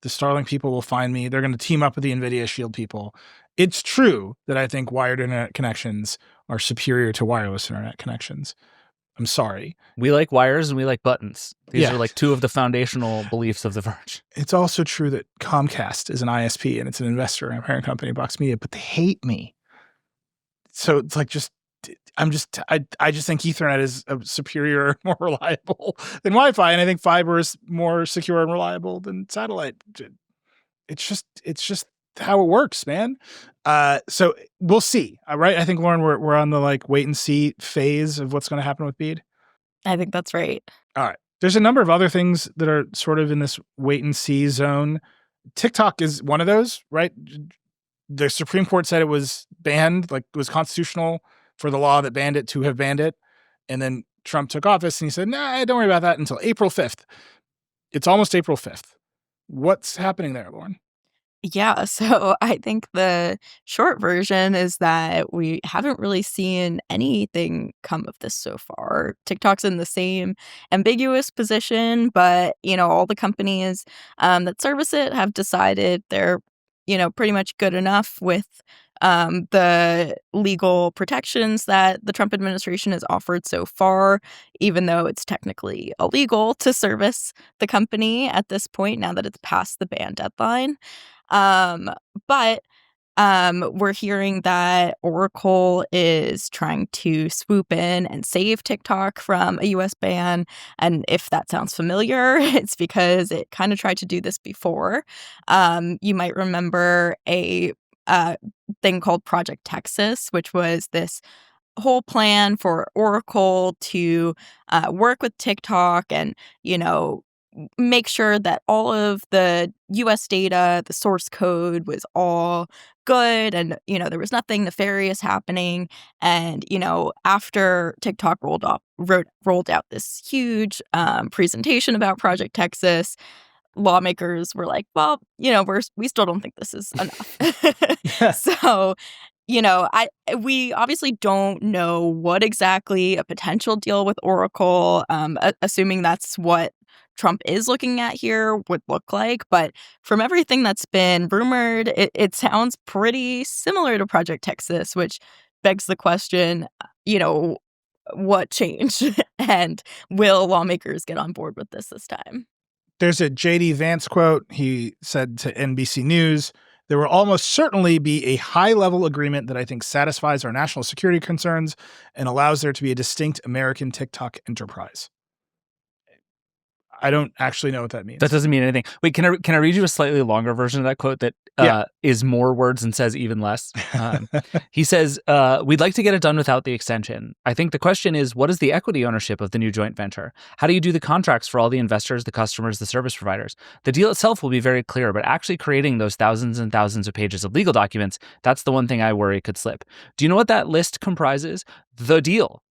Starlink people will find me. They're going to team up with the NVIDIA Shield people. It's true that I think wired internet connections are superior to wireless internet connections. I'm sorry. We like wires and we like buttons. These are like two of the foundational beliefs of The Verge. It's also true that Comcast is an ISP and it's an investor in a parent company, Box Media, but they hate me. So it's like I just think Ethernet is a superior, more reliable than Wi-Fi, and I think fiber is more secure and reliable than satellite. It's just how it works, man. So we'll see. Right? I think, Lauren, we're on the wait and see phase of what's going to happen with BEAD. I think that's right. All right. There's a number of other things that are sort of in this wait and see zone. TikTok is one of those, right? The Supreme Court said it was banned, it was constitutional for the law that banned it to have banned it. And then Trump took office and he said, nah, don't worry about that until April 5th. It's almost April 5th. What's happening there, Lauren? Yeah, so I think the short version is that we haven't really seen anything come of this so far. TikTok's in the same ambiguous position, but, all the companies that service it have decided they're, pretty much good enough with the legal protections that the Trump administration has offered so far, even though it's technically illegal to service the company at this point, now that it's past the ban deadline. But we're hearing that Oracle is trying to swoop in and save TikTok from a US ban. And if that sounds familiar, it's because it kind of tried to do this before. You might remember a thing called Project Texas, which was this whole plan for Oracle to work with TikTok and, make sure that all of the US data, the source code was all good and, there was nothing nefarious happening. And, after TikTok rolled out this huge presentation about Project Texas, lawmakers were like, well, we still don't think this is enough. So, we obviously don't know what exactly a potential deal with Oracle, assuming that's what Trump is looking at here, would look like. But from everything that's been rumored, it sounds pretty similar to Project Texas, which begs the question, what changed? And will lawmakers get on board with this time? There's a J.D. Vance quote. He said to NBC News, "There will almost certainly be a high-level agreement that I think satisfies our national security concerns and allows there to be a distinct American TikTok enterprise." I don't actually know what that means. That doesn't mean anything. Wait, can I read you a slightly longer version of that quote that is more words and says even less? He says, "We'd like to get it done without the extension. I think the question is, what is the equity ownership of the new joint venture? How do you do the contracts for all the investors, the customers, the service providers? The deal itself will be very clear, but actually creating those thousands and thousands of pages of legal documents, that's the one thing I worry could slip. Do you know what that list comprises? The deal."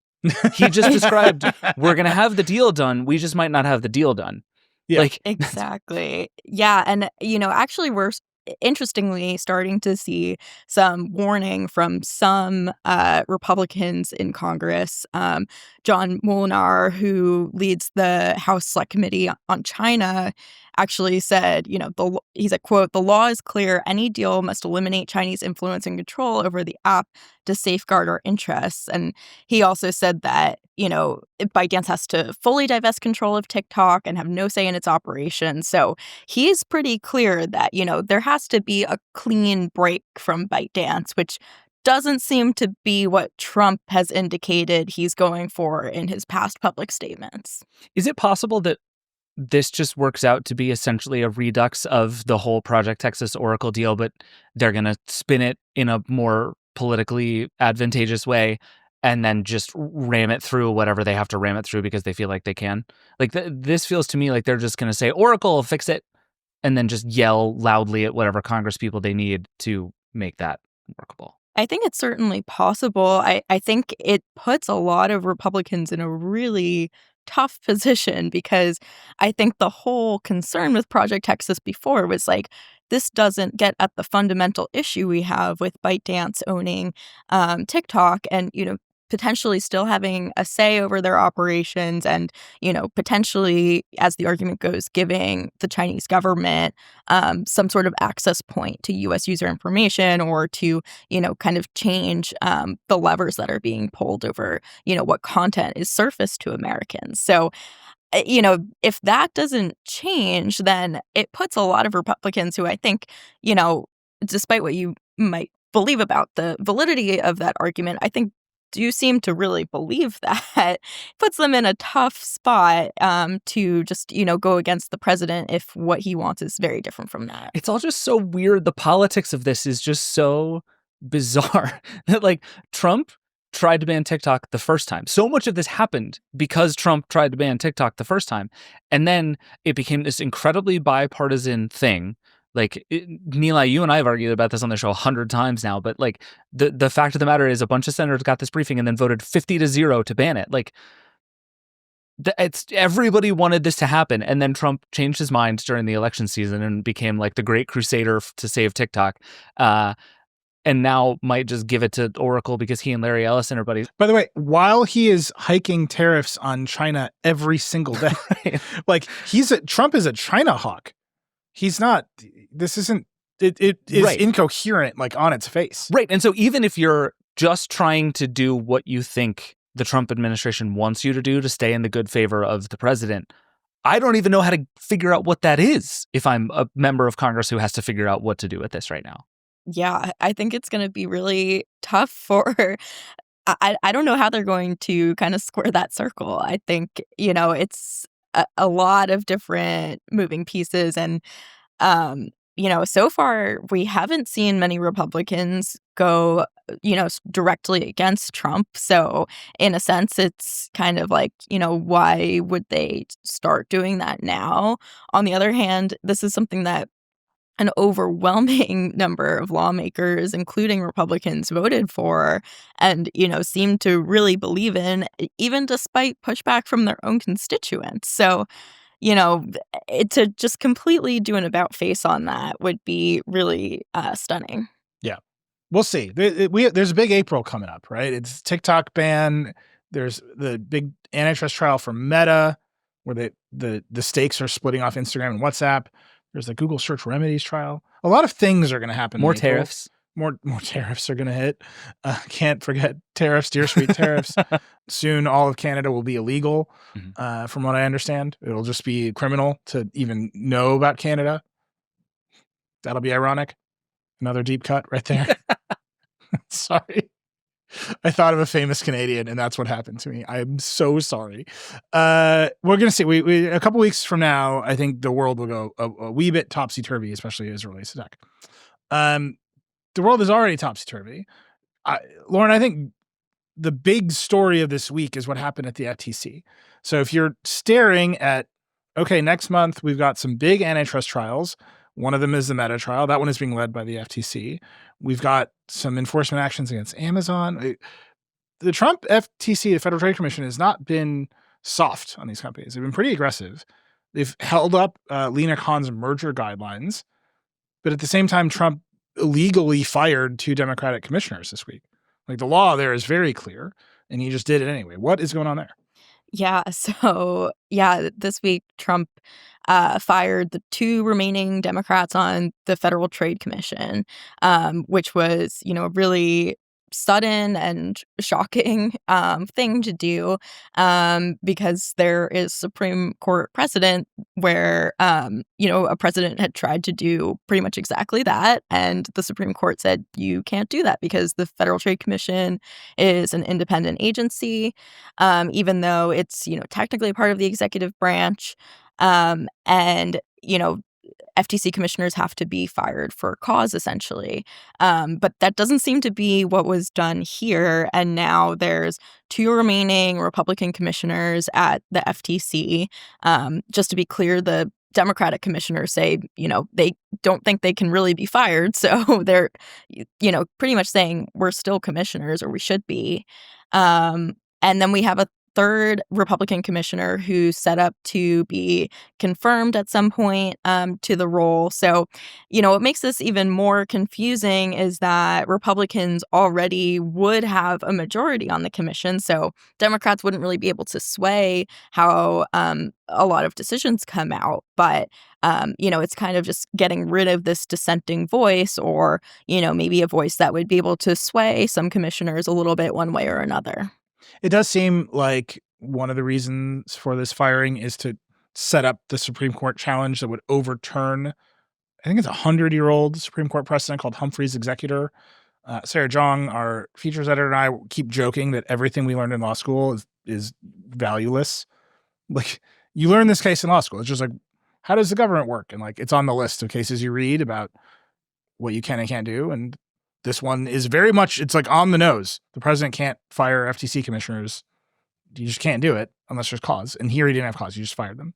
He just described, we're going to have the deal done. We just might not have the deal done. Yeah. Exactly. Yeah. And, actually, we're interestingly starting to see some warning from some Republicans in Congress. John Molinar, who leads the House Select Committee on China, actually said, he said, quote, "The law is clear. Any deal must eliminate Chinese influence and control over the app to safeguard our interests." And he also said that, ByteDance has to fully divest control of TikTok and have no say in its operations. So he's pretty clear that, there has to be a clean break from ByteDance, which doesn't seem to be what Trump has indicated he's going for in his past public statements. Is it possible that this just works out to be essentially a redux of the whole Project Texas Oracle deal, but they're going to spin it in a more politically advantageous way and then just ram it through whatever they have to ram it through because they feel like they can? Like this feels to me like they're just going to say, Oracle, fix it, and then just yell loudly at whatever Congress people they need to make that workable. I think it's certainly possible. I think it puts a lot of Republicans in a really tough position because I think the whole concern with Project Texas before was like, this doesn't get at the fundamental issue we have with ByteDance owning TikTok and, potentially still having a say over their operations and, potentially, as the argument goes, giving the Chinese government some sort of access point to U.S. user information or to, kind of change the levers that are being pulled over, what content is surfaced to Americans. So, if that doesn't change, then it puts a lot of Republicans who I think, despite what you might believe about the validity of that argument, I think do seem to really believe that puts them in a tough spot to just, go against the president if what he wants is very different from that. It's all just so weird. The politics of this is just so bizarre that like Trump tried to ban TikTok the first time. So much of this happened because Trump tried to ban TikTok the first time. And then it became this incredibly bipartisan thing. Like, Nilay, you and I have argued about this on the show 100 times now, but like the fact of the matter is a bunch of senators got this briefing and then voted 50-0 to ban it. Like, everybody wanted this to happen. And then Trump changed his mind during the election season and became like the great crusader to save TikTok. And now might just give it to Oracle because he and Larry Ellison are buddies. By the way, while he is hiking tariffs on China every single day, like Trump is a China hawk. He's not. This isn't. It is right. Incoherent, like on its face. Right. And so even if you're just trying to do what you think the Trump administration wants you to do to stay in the good favor of the president, I don't even know how to figure out what that is if I'm a member of Congress who has to figure out what to do with this right now. Yeah, I think it's going to be really tough for. I don't know how they're going to kind of square that circle. I think, it's a lot of different moving pieces. And, so far we haven't seen many Republicans go, directly against Trump. So in a sense, it's kind of like, why would they start doing that now? On the other hand, this is something that an overwhelming number of lawmakers, including Republicans, voted for and, seem to really believe in, even despite pushback from their own constituents. So, to just completely do an about face on that would be really stunning. Yeah. We'll see. There's a big April coming up, right? It's TikTok ban. There's the big antitrust trial for Meta, where the stakes are splitting off Instagram and WhatsApp. There's the Google search remedies trial. A lot of things are going to happen. More tariffs. More tariffs are going to hit. Can't forget tariffs, dear sweet tariffs. Soon, all of Canada will be illegal. From what I understand, it'll just be criminal to even know about Canada. That'll be ironic. Another deep cut right there. Sorry. I thought of a famous Canadian, and that's what happened to me. I'm so sorry. We're going to see. We a couple weeks from now, I think the world will go a wee bit topsy-turvy, especially as it relates to tech. The world is already topsy-turvy. Lauren, I think the big story of this week is what happened at the FTC. So if you're staring at, okay, next month we've got some big antitrust trials. One of them is the Meta trial. That one is being led by the FTC. We've got some enforcement actions against Amazon. The Trump FTC, the Federal Trade Commission, has not been soft on these companies. They've been pretty aggressive. They've held up Lena Khan's merger guidelines. But at the same time, Trump illegally fired 2 Democratic commissioners this week. Like, the law there is very clear, and he just did it anyway. What is going on there? Yeah. So, this week, Trump fired the 2 remaining Democrats on the Federal Trade Commission, which was, a really sudden and shocking thing to do because there is Supreme Court precedent where, a president had tried to do pretty much exactly that. And the Supreme Court said you can't do that because the Federal Trade Commission is an independent agency, even though it's, technically part of the executive branch. And, FTC commissioners have to be fired for cause, essentially. But that doesn't seem to be what was done here. And now there's 2 remaining Republican commissioners at the FTC. Just to be clear, the Democratic commissioners say, they don't think they can really be fired. So they're, pretty much saying we're still commissioners, or we should be. And then we have a 3rd Republican commissioner who's set up to be confirmed at some point to the role. So, what makes this even more confusing is that Republicans already would have a majority on the commission. So Democrats wouldn't really be able to sway how a lot of decisions come out. But, it's kind of just getting rid of this dissenting voice, or, maybe a voice that would be able to sway some commissioners a little bit one way or another. It does seem like one of the reasons for this firing is to set up the Supreme Court challenge that would overturn, I think it's a 100-year-old Supreme Court precedent called Humphrey's Executor. Sarah Zhang, our features editor, and I keep joking that everything we learned in law school is valueless. Like, you learn this case in law school. It's just like, how does the government work? And like, it's on the list of cases you read about what you can and can't do. And this one is very much, it's like on the nose. The president can't fire FTC commissioners. You just can't do it unless there's cause. And here he didn't have cause. You just fired them.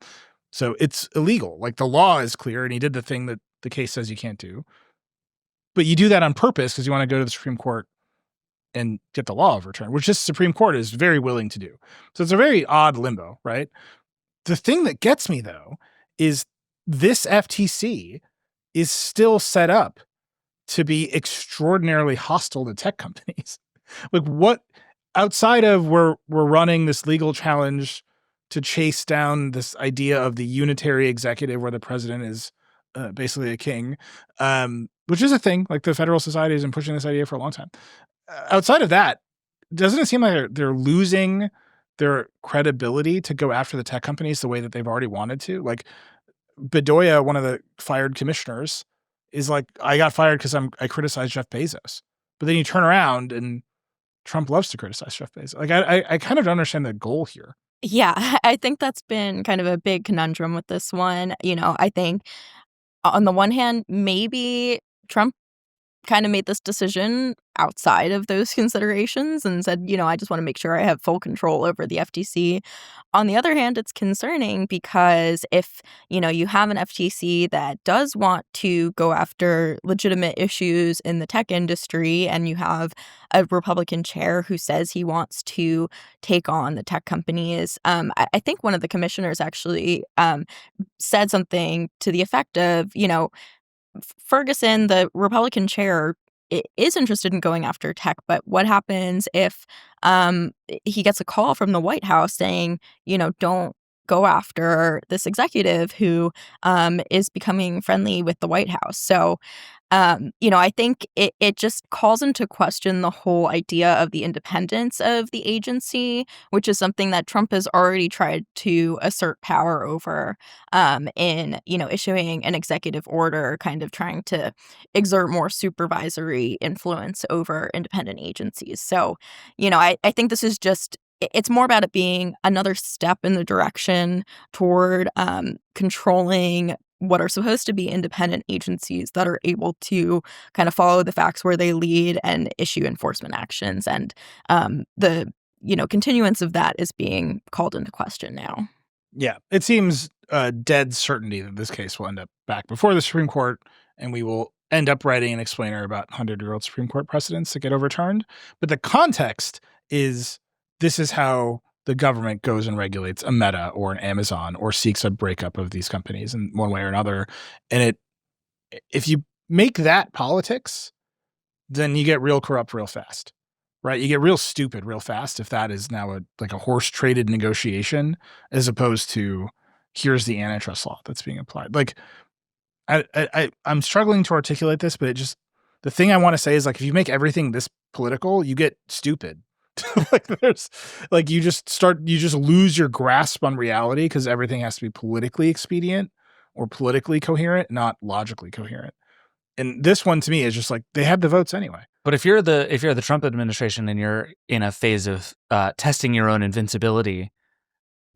So it's illegal. Like, the law is clear, and he did the thing that the case says you can't do. But you do that on purpose because you want to go to the Supreme Court and get the law overturned, which this Supreme Court is very willing to do. So it's a very odd limbo, right? The thing that gets me, though, is this FTC is still set up to be extraordinarily hostile to tech companies. Like, what, outside of we're running this legal challenge to chase down this idea of the unitary executive where the president is basically a king, which is a thing. Like, the Federal Society has been pushing this idea for a long time. Outside of that, doesn't it seem like they're losing their credibility to go after the tech companies the way that they've already wanted to. Like Bedoya, one of the fired commissioners, is like, I got fired because I criticized Jeff Bezos. But then you turn around and Trump loves to criticize Jeff Bezos. Like I kind of don't understand the goal here. Yeah, I think that's been kind of a big conundrum with this one. I think on the one hand, maybe Trump kind of made this decision outside of those considerations and said, I just want to make sure I have full control over the FTC. On the other hand, it's concerning because if, you have an FTC that does want to go after legitimate issues in the tech industry, and you have a Republican chair who says he wants to take on the tech companies, I think one of the commissioners actually said something to the effect of, Ferguson, the Republican chair, is interested in going after tech, but what happens if he gets a call from the White House saying, don't go after this executive who is becoming friendly with the White House? So, I think it just calls into question the whole idea of the independence of the agency, which is something that Trump has already tried to assert power over in, issuing an executive order, kind of trying to exert more supervisory influence over independent agencies. So, I think this is just it's more about it being another step in the direction toward controlling what are supposed to be independent agencies that are able to kind of follow the facts where they lead and issue enforcement actions. And the continuance of that is being called into question now. Yeah, it seems dead certainty that this case will end up back before the Supreme Court, and we will end up writing an explainer about 100-year-old Supreme Court precedents that get overturned. But the context is this is how the government goes and regulates a Meta or an Amazon or seeks a breakup of these companies in one way or another. And if you make that politics, then you get real corrupt real fast, right? You get real stupid real fast if that is now a horse-traded negotiation as opposed to here's the antitrust law that's being applied. Like I'm struggling to articulate this, but the thing I want to say is, like, if you make everything this political, you get stupid. You just lose your grasp on reality because everything has to be politically expedient or politically coherent, not logically coherent. And this one to me is just like, they had the votes anyway. But if you're the Trump administration and you're in a phase of testing your own invincibility,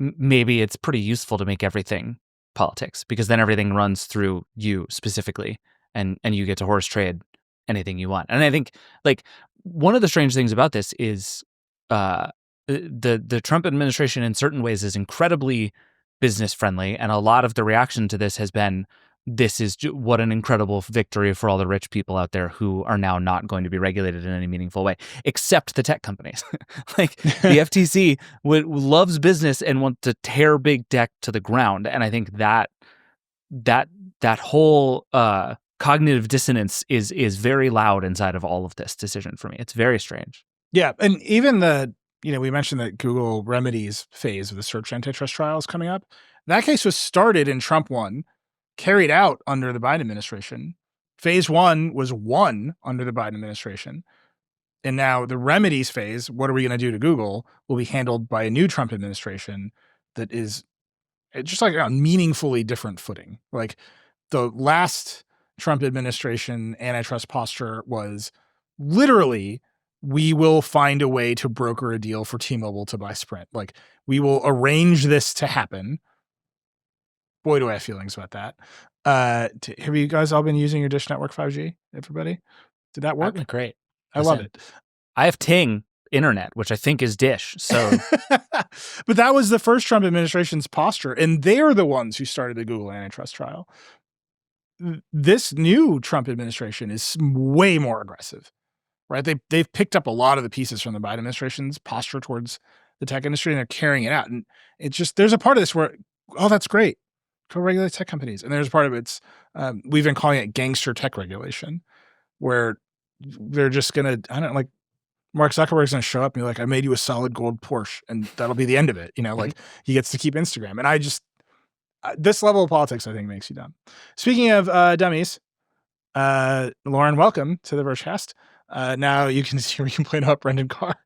maybe it's pretty useful to make everything politics, because then everything runs through you specifically, and you get to horse trade anything you want. And I think, like, one of the strange things about this is the Trump administration in certain ways is incredibly business friendly, and a lot of the reaction to this has been, this is what an incredible victory for all the rich people out there who are now not going to be regulated in any meaningful way, except the tech companies. Like, the FTC loves business and wants to tear big tech to the ground. And I think that whole cognitive dissonance is very loud inside of all of this decision for me. It's very strange. Yeah. And even we mentioned that Google remedies phase of the search antitrust trial is coming up. That case was started in Trump 1, carried out under the Biden administration. Phase 1 was won under the Biden administration. And now the remedies phase, what are we going to do to Google, will be handled by a new Trump administration that is just like a meaningfully different footing. Like, the last Trump administration antitrust posture was literally, we will find a way to broker a deal for T-Mobile to buy Sprint. Like, we will arrange this to happen. Boy, do I have feelings about that. Have you guys all been using your Dish Network 5G, everybody? Did that work? Great. I love it. I have Ting internet, which I think is Dish. So, but that was the first Trump administration's posture, and they're the ones who started the Google antitrust trial. This new Trump administration is way more aggressive, right? They've picked up a lot of the pieces from the Biden administration's posture towards the tech industry, and they're carrying it out. And it's just, there's a part of this where, oh, that's great, go regulate tech companies. And there's a part of it's, we've been calling it gangster tech regulation, where they're just going to, I don't know, like, Mark Zuckerberg's going to show up and be like, I made you a solid gold Porsche, and that'll be the end of it. Like, he gets to keep Instagram. And this level of politics, I think, makes you dumb. Speaking of dummies, Lauren, welcome to the Vergecast. Now you can hear me complain about Brendan Carr.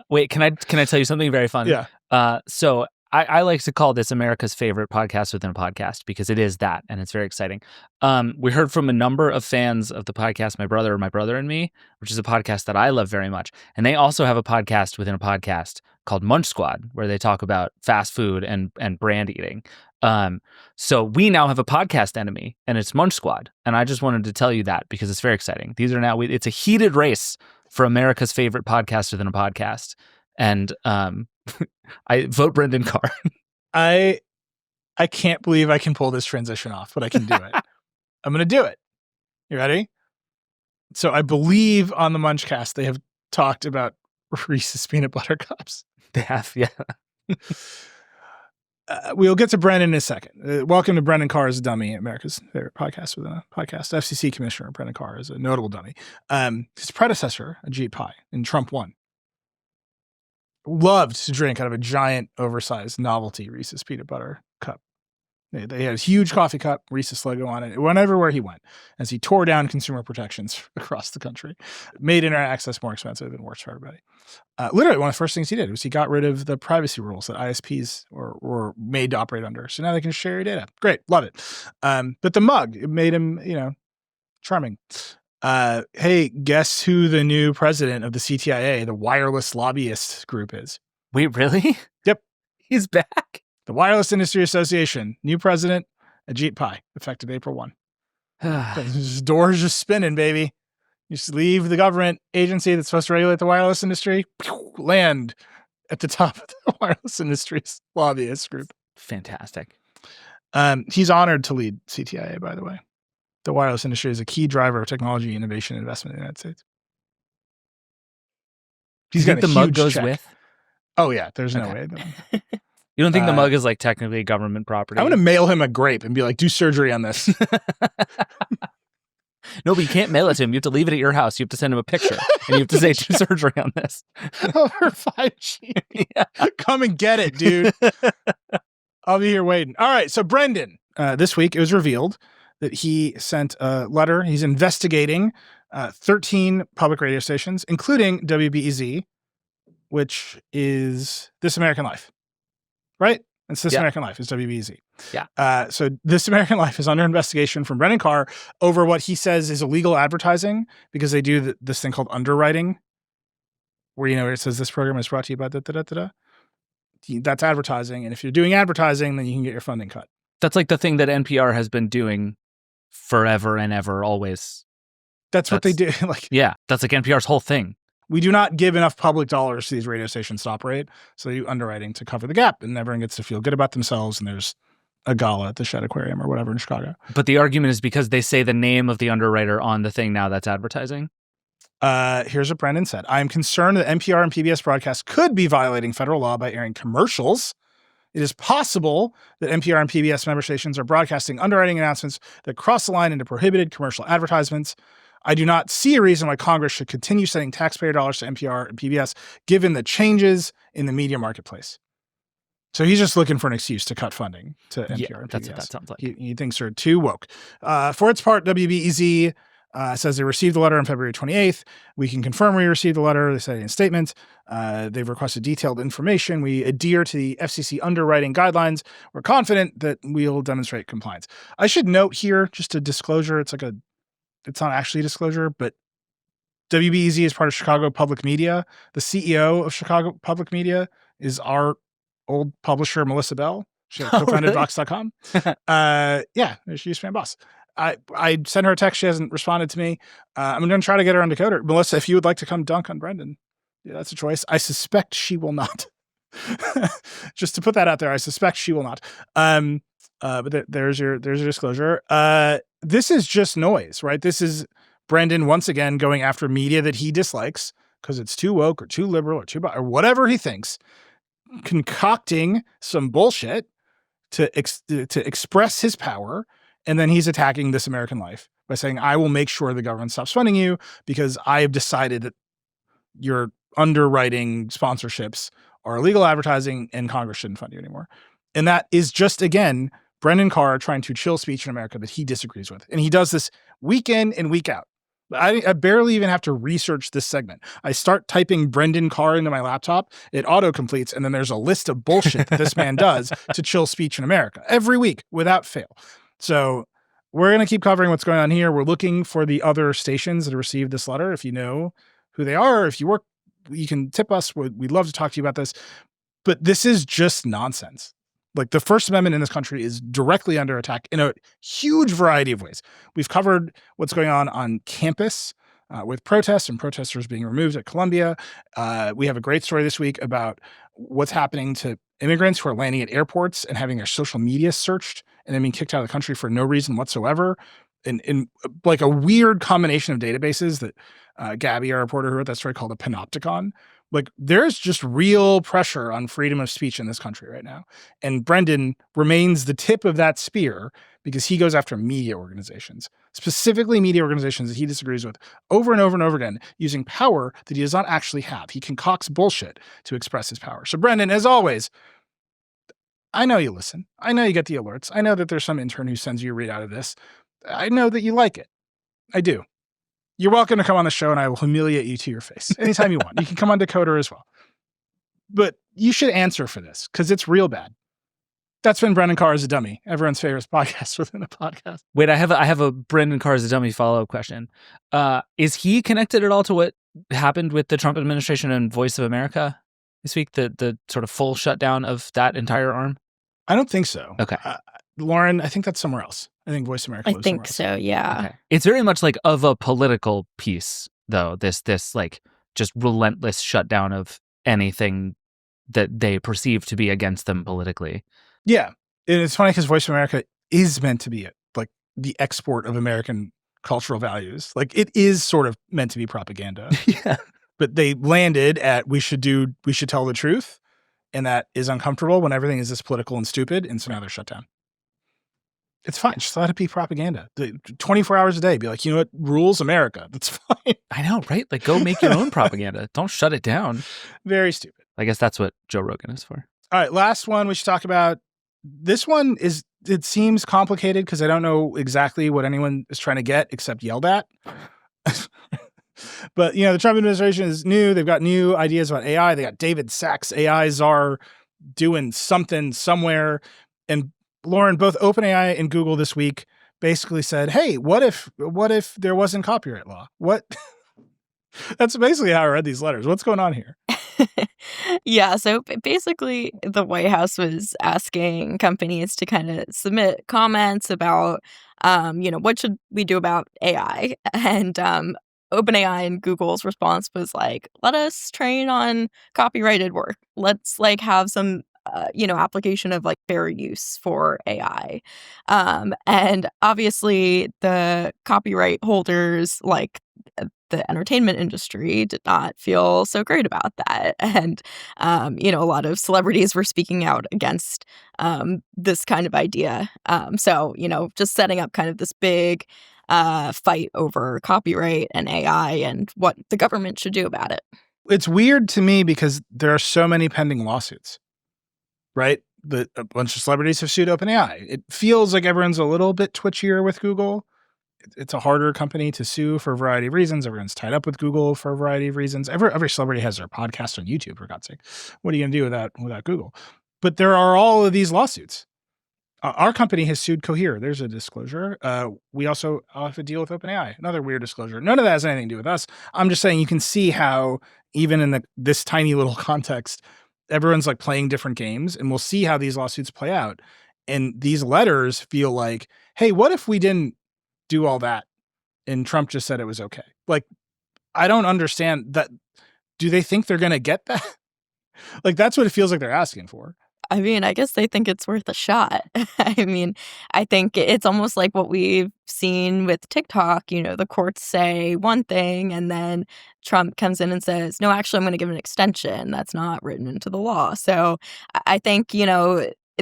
Wait, can I tell you something very fun? Yeah. So I like to call this America's favorite podcast within a podcast because it is that, and it's very exciting. We heard from a number of fans of the podcast, My Brother and Me, which is a podcast that I love very much. And they also have a podcast within a podcast called Munch Squad, where they talk about fast food and brand eating. So we now have a podcast enemy, and it's Munch Squad. And I just wanted to tell you that because it's very exciting. These are now, it's a heated race for America's favorite podcast within a podcast. And I vote Brendan Carr. I can't believe I can pull this transition off, but I can do it. I'm going to do it. You ready? So I believe on the Munchcast, they have talked about Reese's peanut butter cups. They have, yeah. We'll get to Brendan in a second. Welcome to Brendan Carr as a dummy, America's favorite podcast within a podcast. FCC Commissioner Brendan Carr is a notable dummy. His predecessor, Ajit Pai, in Trump 1, loved to drink out of a giant, oversized novelty Reese's peanut butter cup. They had a huge coffee cup, Reese's logo on it. It went everywhere he went as he tore down consumer protections across the country, made internet access more expensive and worse for everybody. Literally, one of the first things he did was he got rid of the privacy rules that ISPs were made to operate under. So now they can share your data. Great, love it. But the mug, it made him, charming. Hey, guess who the new president of the CTIA, the wireless lobbyist group, is? Wait, really? Yep. He's back? The Wireless Industry Association, new president, Ajit Pai, effective April 1. This door's just spinning, baby. You just leave the government agency that's supposed to regulate the wireless industry, land at the top of the wireless industry's lobbyist group. Fantastic. He's honored to lead CTIA, by the way. The wireless industry is a key driver of technology, innovation, and investment in the United States. He's got the a mug huge goes check. with? Oh, yeah. There's no Okay. way. You don't think the mug is like technically government property? I'm going to mail him a grape and be like, do surgery on this. No, but you can't mail it to him. You have to leave it at your house. You have to send him a picture. And you have to say, do surgery on this. Over 5G. Yeah. Come and get it, dude. I'll be here waiting. All right. So Brendan, this week it was revealed that he sent a letter. He's investigating 13 public radio stations, including WBEZ, which is This American Life. Right? It's This American Life. It's WBEZ. Yeah. So This American Life is under investigation from Brendan Carr over what he says is illegal advertising because they do this thing called underwriting, where, it says this program is brought to you by da-da-da-da-da. That's advertising. And if you're doing advertising, then you can get your funding cut. That's like the thing that NPR has been doing forever and ever, always. That's what they do. Yeah, that's like NPR's whole thing. We do not give enough public dollars to these radio stations to operate, so they do underwriting to cover the gap, and everyone gets to feel good about themselves, and there's a gala at the Shed Aquarium or whatever in Chicago. But the argument is because they say the name of the underwriter on the thing now, that's advertising? Here's what Brendan said. I am concerned that NPR and PBS broadcasts could be violating federal law by airing commercials. It is possible that NPR and PBS member stations are broadcasting underwriting announcements that cross the line into prohibited commercial advertisements. I do not see a reason why Congress should continue sending taxpayer dollars to NPR and PBS, given the changes in the media marketplace. So he's just looking for an excuse to cut funding to NPR and PBS. That's what that sounds like. He thinks they're too woke. For its part, WBEZ says they received the letter on February 28th. We can confirm we received the letter. They said in a statement. They've requested detailed information. We adhere to the FCC underwriting guidelines. We're confident that we'll demonstrate compliance. I should note here, just a disclosure, it's not actually a disclosure, but WBEZ is part of Chicago Public Media. The CEO of Chicago Public Media is our old publisher, Melissa Bell. She co-founded Vox.com. Yeah, she used to be my boss. I sent her a text. She hasn't responded to me. I'm going to try to get her on Decoder. Melissa, if you would like to come dunk on Brendan, yeah, that's a choice. I suspect she will not. Just to put that out there, I suspect she will not. But there's your disclosure. This is just noise, right? This is Brendan once again going after media that he dislikes because it's too woke or too liberal or whatever he thinks, concocting some bullshit to express his power, and then he's attacking This American Life by saying, "I will make sure the government stops funding you because I have decided that your underwriting sponsorships are illegal advertising and Congress shouldn't fund you anymore." And that is just, again, Brendan Carr trying to chill speech in America that he disagrees with. And he does this week in and week out. I barely even have to research this segment. I start typing Brendan Carr into my laptop, it auto-completes, and then there's a list of bullshit that this man does to chill speech in America every week without fail. So we're going to keep covering what's going on here. We're looking for the other stations that received this letter. If you know who they are, if you work, you can tip us. We'd love to talk to you about this. But this is just nonsense. Like, the First Amendment in this country is directly under attack in a huge variety of ways. We've covered what's going on campus with protests and protesters being removed at Columbia. We have a great story this week about what's happening to immigrants who are landing at airports and having their social media searched and then being kicked out of the country for no reason whatsoever. In like a weird combination of databases that Gabby, our reporter who wrote that story, called a panopticon. Like, there's just real pressure on freedom of speech in this country right now. And Brendan remains the tip of that spear because he goes after media organizations, specifically media organizations that he disagrees with over and over and over again, using power that he does not actually have. He concocts bullshit to express his power. So, Brendan, as always, I know you listen. I know you get the alerts. I know that there's some intern who sends you a readout of this. I know that you like it. I do. You're welcome to come on the show and I will humiliate you to your face anytime you want. You can come on Decoder as well. But you should answer for this because it's real bad. That's been Brendan Carr as a Dummy, everyone's favorite podcast within a podcast. Wait, I have a Brendan Carr as a Dummy follow-up question. Is he connected at all to what happened with the Trump administration and Voice of America this week? The sort of full shutdown of that entire arm? I don't think so. Okay. Lauren, I think that's somewhere else. I think Voice America. I think so, yeah. Okay. It's very much like of a political piece, though. This like just relentless shutdown of anything that they perceive to be against them politically. Yeah, and it's funny because Voice of America is meant to be like the export of American cultural values. Like, it is sort of meant to be propaganda. Yeah, but they landed at we should tell the truth, and that is uncomfortable when everything is this political and stupid, and so now they're shut down. It's fine. Just let it be propaganda. 24 hours a day. Be like, you know what? Rules America. That's fine. I know, right? Like, go make your own propaganda. Don't shut it down. Very stupid. I guess that's what Joe Rogan is for. All right. Last one we should talk about. This one it seems complicated because I don't know exactly what anyone is trying to get except yelled at. But, the Trump administration is new. They've got new ideas about AI. They got David Sachs, AI czar, doing something somewhere. And Lauren, both OpenAI and Google this week basically said, hey, what if there wasn't copyright law? What? That's basically how I read these letters. What's going on here? Yeah, so basically the White House was asking companies to kind of submit comments about, what should we do about AI? And OpenAI and Google's response was like, let us train on copyrighted work. Let's have some application of fair use for AI. And obviously the copyright holders, the entertainment industry, did not feel so great about that. And, a lot of celebrities were speaking out against this kind of idea. So, just setting up kind of this big fight over copyright and AI and what the government should do about it. It's weird to me because there are so many pending lawsuits. Right? A bunch of celebrities have sued OpenAI. It feels like everyone's a little bit twitchier with Google. It's a harder company to sue for a variety of reasons. Everyone's tied up with Google for a variety of reasons. Every celebrity has their podcast on YouTube, for God's sake. What are you going to do without Google? But there are all of these lawsuits. Our company has sued Cohere. There's a disclosure. We also have to deal with OpenAI. Another weird disclosure. None of that has anything to do with us. I'm just saying you can see how even in this tiny little context, everyone's playing different games, and we'll see how these lawsuits play out. And these letters feel like, hey, what if we didn't do all that? And Trump just said it was okay. I don't understand that. Do they think they're going to get that? That's what it feels like they're asking for. I mean, I guess they think it's worth a shot. I mean, I think it's almost like what we've seen with TikTok. The courts say one thing and then Trump comes in and says, no, actually, I'm going to give an extension. That's not written into the law. So I think,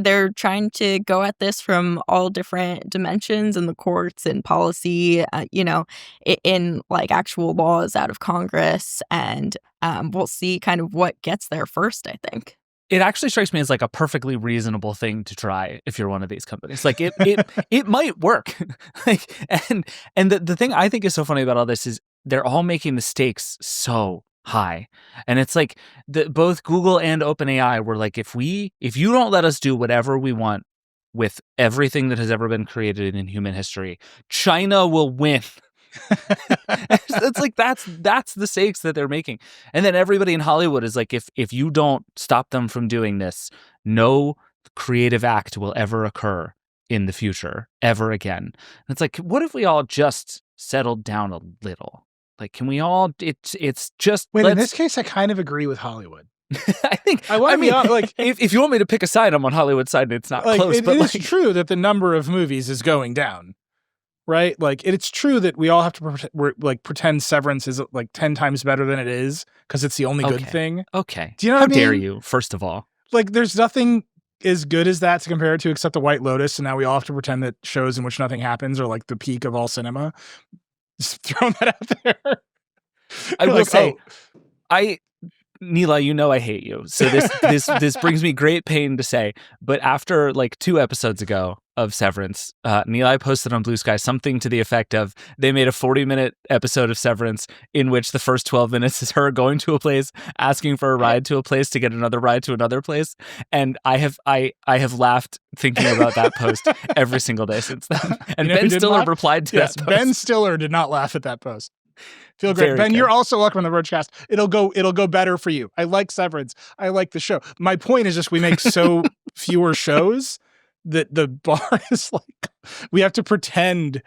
they're trying to go at this from all different dimensions in the courts and policy, in actual laws out of Congress. And we'll see kind of what gets there first, I think. it actually strikes me as like a perfectly reasonable thing to try if you're one of these companies. Like it might work. Like and the thing I think is so funny about all this is they're all making the stakes so high. And it's like both Google and OpenAI were like, if you don't let us do whatever we want with everything that has ever been created in human history, China will win. It's like that's the stakes that they're making. And then everybody in Hollywood is like, if you don't stop them from doing this, no creative act will ever occur in the future ever again. And it's like, what if we all just settled down a little? Like, can we all? It's just. Wait, in this case, I kind of agree with Hollywood. I mean, like, if you want me to pick a side, I'm on Hollywood's side, and it's not like, close. It but is true that the number of movies is going down, right? Like, it's true that we all have to pretend Severance is like 10 times better than it is because it's the only good thing. Okay. Do you know How what I mean? dare you? First of all, like, there's nothing as good as that to compare it to except The White Lotus, and now we all have to pretend that shows in which nothing happens are like the peak of all cinema. Just throwing that out there. I will say, Neela, you know I hate you. So this brings me great pain to say. But after like 2 episodes ago of Severance, Neela posted on Blue Sky something to the effect of they made a 40-minute episode of Severance in which the first 12 minutes is her going to a place, asking for a ride to a place to get another ride to another place. And I have laughed thinking about that post every single day since then. And Ben Stiller replied to that post. Ben Stiller did not laugh at that post. Feel great. Ben, you're also welcome on the Vergecast. It'll go better for you. I like Severance. I like the show. My point is just we make so fewer shows that the bar is like, we have to pretend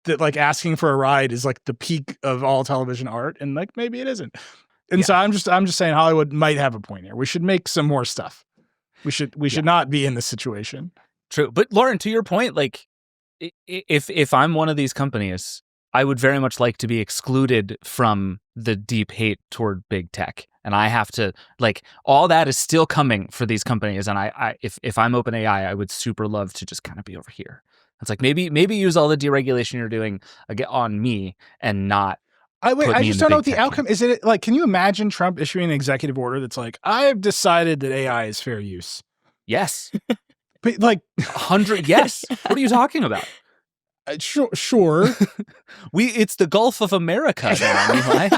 that like asking for a ride is like the peak of all television art. And like, maybe it isn't. And so I'm just saying Hollywood might have a point here. We should make some more stuff. We should not be in this situation. True. But Lauren, to your point, like if I'm one of these companies, I would very much like to be excluded from the deep hate toward big tech. And I have to, like, all that is still coming for these companies. And if I'm OpenAI, I would super love to just kind of be over here. It's like, maybe use all the deregulation you're doing on me and not. I just don't know what the outcome is. It like, can you imagine Trump issuing an executive order that's like, I've decided that AI is fair use? Yes. But like 100. Yes. What are you talking about? Sure. It's the Gulf of America now, Eli.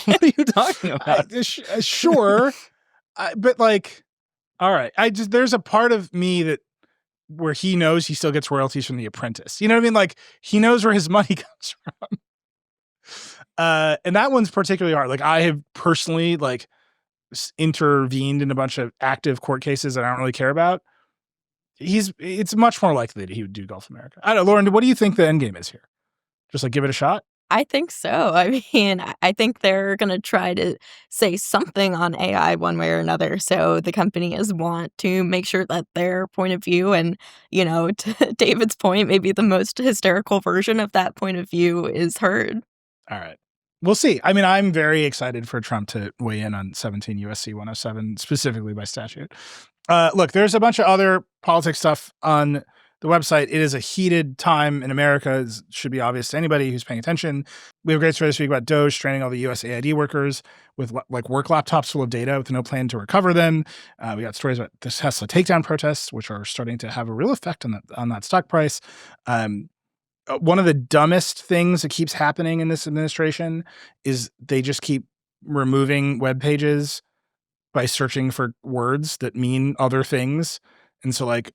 What are you talking about? Sure. But like, all right. There's a part of me where he knows he still gets royalties from The Apprentice. You know what I mean? Like, he knows where his money comes from. And that one's particularly hard. Like, I have personally like intervened in a bunch of active court cases that I don't really care about. It's much more likely that he would do Gulf of America. I don't know, Lauren, what do you think the end game is here? Just like give it a shot? I think so. I mean, I think they're going to try to say something on AI one way or another. So the companies want to make sure that their point of view and, you know, to David's point, maybe the most hysterical version of that point of view is heard. All right. We'll see. I mean, I'm very excited for Trump to weigh in on 17 USC 107, specifically by statute. Look, there's a bunch of other politics stuff on the website. It is a heated time in America. It should be obvious to anybody who's paying attention. We have a great story this week about Doge training all the USAID workers with like work laptops full of data with no plan to recover them. We got stories about the Tesla takedown protests, which are starting to have a real effect on that stock price. One of the dumbest things that keeps happening in this administration is they just keep removing web pages by searching for words that mean other things. And so like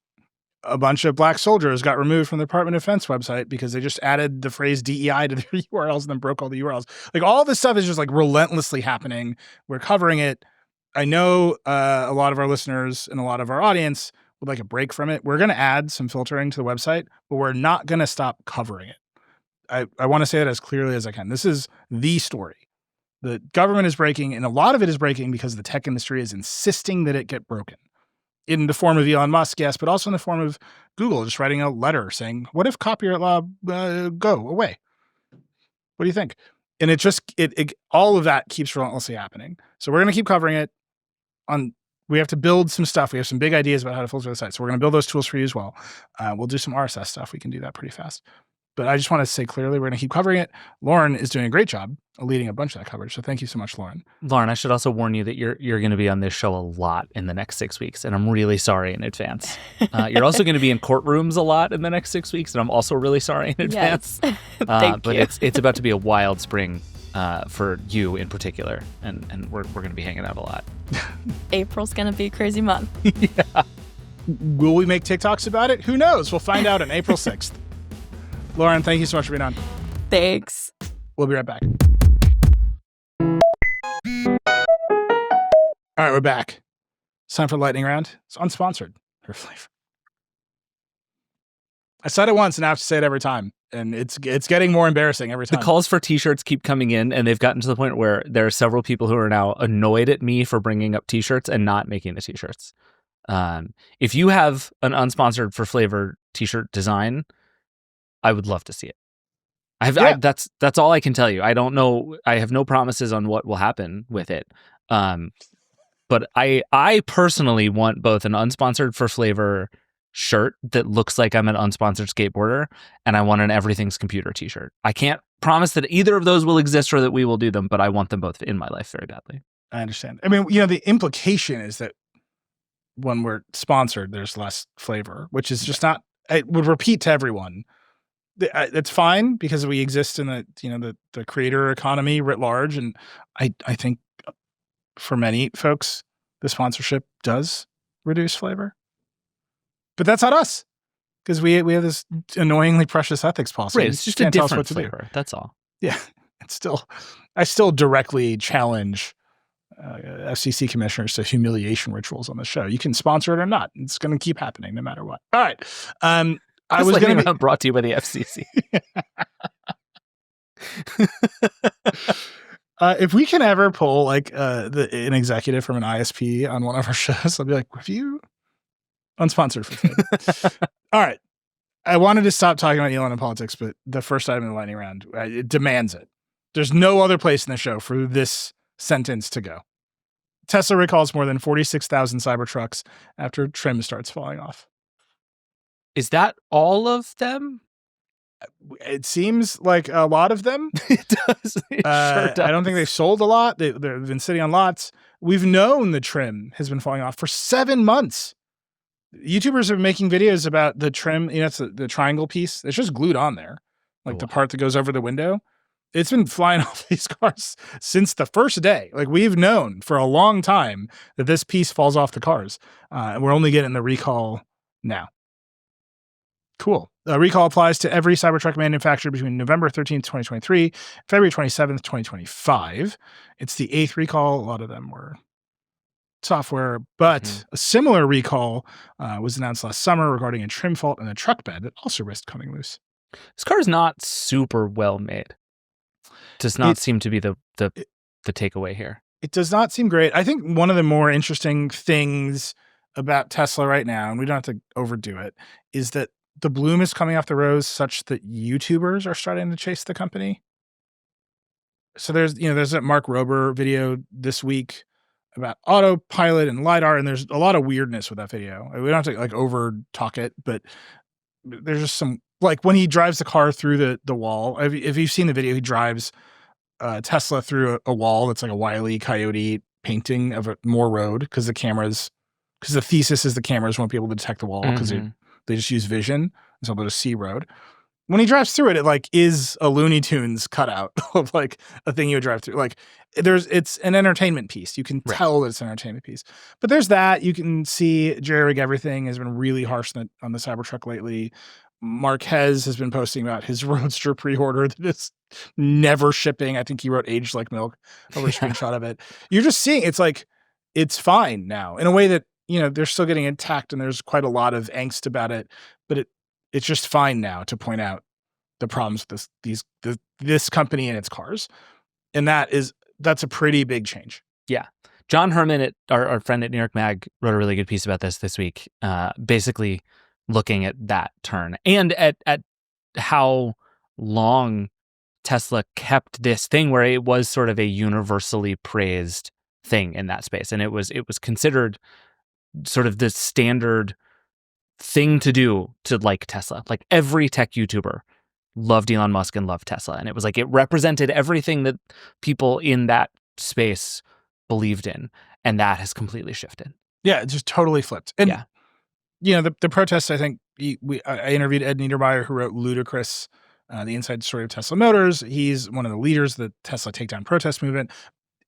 a bunch of black soldiers got removed from the Department of Defense website because they just added the phrase DEI to their URLs and then broke all the URLs. Like all this stuff is just like relentlessly happening. We're covering it. I know a lot of our listeners and a lot of our audience would like a break from it. We're going to add some filtering to the website, but we're not going to stop covering it. I want to say that as clearly as I can. This is the story. The government is breaking, and a lot of it is breaking because the tech industry is insisting that it get broken. In the form of Elon Musk, yes, but also in the form of Google just writing a letter saying, what if copyright law go away? What do you think? And it all of that keeps relentlessly happening. So we're going to keep covering it. We have to build some stuff. We have some big ideas about how to filter the site. So we're going to build those tools for you as well. We'll do some RSS stuff. We can do that pretty fast. But I just want to say clearly, we're going to keep covering it. Lauren is doing a great job leading a bunch of that coverage. So thank you so much, Lauren. Lauren, I should also warn you that you're going to be on this show a lot in the next 6 weeks, and I'm really sorry in advance. You're also going to be in courtrooms a lot in the next 6 weeks, and I'm also really sorry in advance. Yes. Thank but you. it's about to be a wild spring for you in particular, and we're going to be hanging out a lot. April's going to be a crazy month. Yeah. Will we make TikToks about it? Who knows? We'll find out on April 6th. Lauren, thank you so much for being on. Thanks. We'll be right back. All right, we're back. It's time for the lightning round. It's unsponsored for flavor. I said it once and I have to say it every time. And it's getting more embarrassing every time. The calls for t-shirts keep coming in, and they've gotten to the point where there are several people who are now annoyed at me for bringing up t-shirts and not making the t-shirts. If you have an unsponsored for flavor t-shirt design, I would love to see it. That's all I can tell you. I don't know. I have no promises on what will happen with it. But I personally want both an unsponsored for flavor shirt that looks like I'm an unsponsored skateboarder, and I want an Everything's Computer t-shirt. I can't promise that either of those will exist or that we will do them, but I want them both in my life very badly. I understand. I mean, the implication is that when we're sponsored, there's less flavor, which is just not, I would repeat to everyone, it's fine because we exist in the creator economy writ large. And I think for many folks, the sponsorship does reduce flavor. But that's not us, because we have this annoyingly precious ethics policy. Right, it's just a different flavor. That's all. Yeah, I still directly challenge FCC commissioners to humiliation rituals on the show. You can sponsor it or not; it's going to keep happening no matter what. All right, I was going to be brought to you by the FCC. If we can ever pull like an executive from an ISP on one of our shows, I'll be like, review unsponsored for flavor. All right. I wanted to stop talking about Elon and politics, but the first item in the lightning round, it demands it. There's no other place in the show for this sentence to go. Tesla recalls more than 46,000 Cybertrucks after trim starts falling off. Is that all of them? It seems like a lot of them. It does. It sure does. I don't think they've sold a lot. They've been sitting on lots. We've known the trim has been falling off for 7 months. YouTubers are making videos about the trim. It's the triangle piece. It's just glued on there, like the part that goes over the window. It's been flying off these cars since the first day. Like, we've known for a long time that this piece falls off the cars. And we're only getting the recall now. Cool. The recall applies to every Cybertruck manufactured between November 13th, 2023, February 27th, 2025. It's the 8th recall. A lot of them were software, but a similar recall was announced last summer regarding a trim fault in the truck bed that also risked coming loose. This car is not super well made. Does not seem to be the takeaway here. It does not seem great. I think one of the more interesting things about Tesla right now, and we don't have to overdo it, is that the bloom is coming off the rose such that YouTubers are starting to chase the company. So there's that Mark Rober video this week about autopilot and LiDAR, and there's a lot of weirdness with that video. We don't have to like over talk it, but there's just some, like when he drives the car through the wall. If you've seen the video, he drives Tesla through a wall that's like a Wile E. Coyote painting of more road because the thesis is the cameras won't be able to detect the wall because they just use vision, so they'll just see road. When he drives through it, it like is a Looney Tunes cutout of like a thing you would drive through. Like it's an entertainment piece. You can tell that it's an entertainment piece. But there's that. You can see Jerry-rig Everything has been really harsh on the Cybertruck lately. Marquez has been posting about his Roadster pre-order that is never shipping. I think he wrote aged like milk over a screenshot of it. You're just seeing it's like it's fine now in a way that, they're still getting intact and there's quite a lot of angst about it, but it's just fine now to point out the problems with this company and its cars. And that's a pretty big change. Yeah. John Herman, our friend at New York Mag, wrote a really good piece about this week, basically looking at that turn and at how long Tesla kept this thing where it was sort of a universally praised thing in that space. And it was considered sort of the standard thing to do to like Tesla. Like every tech YouTuber loved Elon Musk and loved Tesla. And it was like it represented everything that people in that space believed in. And that has completely shifted. Yeah, it just totally flipped. And, Yeah. you know, the protests, I think, I interviewed Ed Niedermeyer, who wrote Ludicrous, the inside story of Tesla Motors. He's one of the leaders of the Tesla takedown protest movement.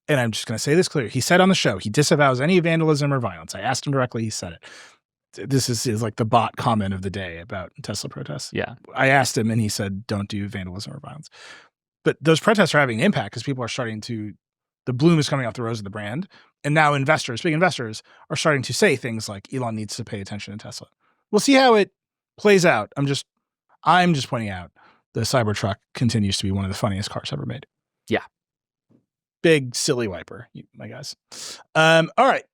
And I'm just going to say this clearly. He said on the show, he disavows any vandalism or violence. I asked him directly. He said it. This is like the bot comment of the day about Tesla protests. Yeah. I asked him and he said, don't do vandalism or violence. But those protests are having an impact because people are starting to, the bloom is coming off the rose of the brand. And now investors, big investors, are starting to say things like Elon needs to pay attention to Tesla. We'll see how it plays out. I'm just pointing out the Cybertruck continues to be one of the funniest cars ever made. Yeah. Big silly wiper, my guys. All right.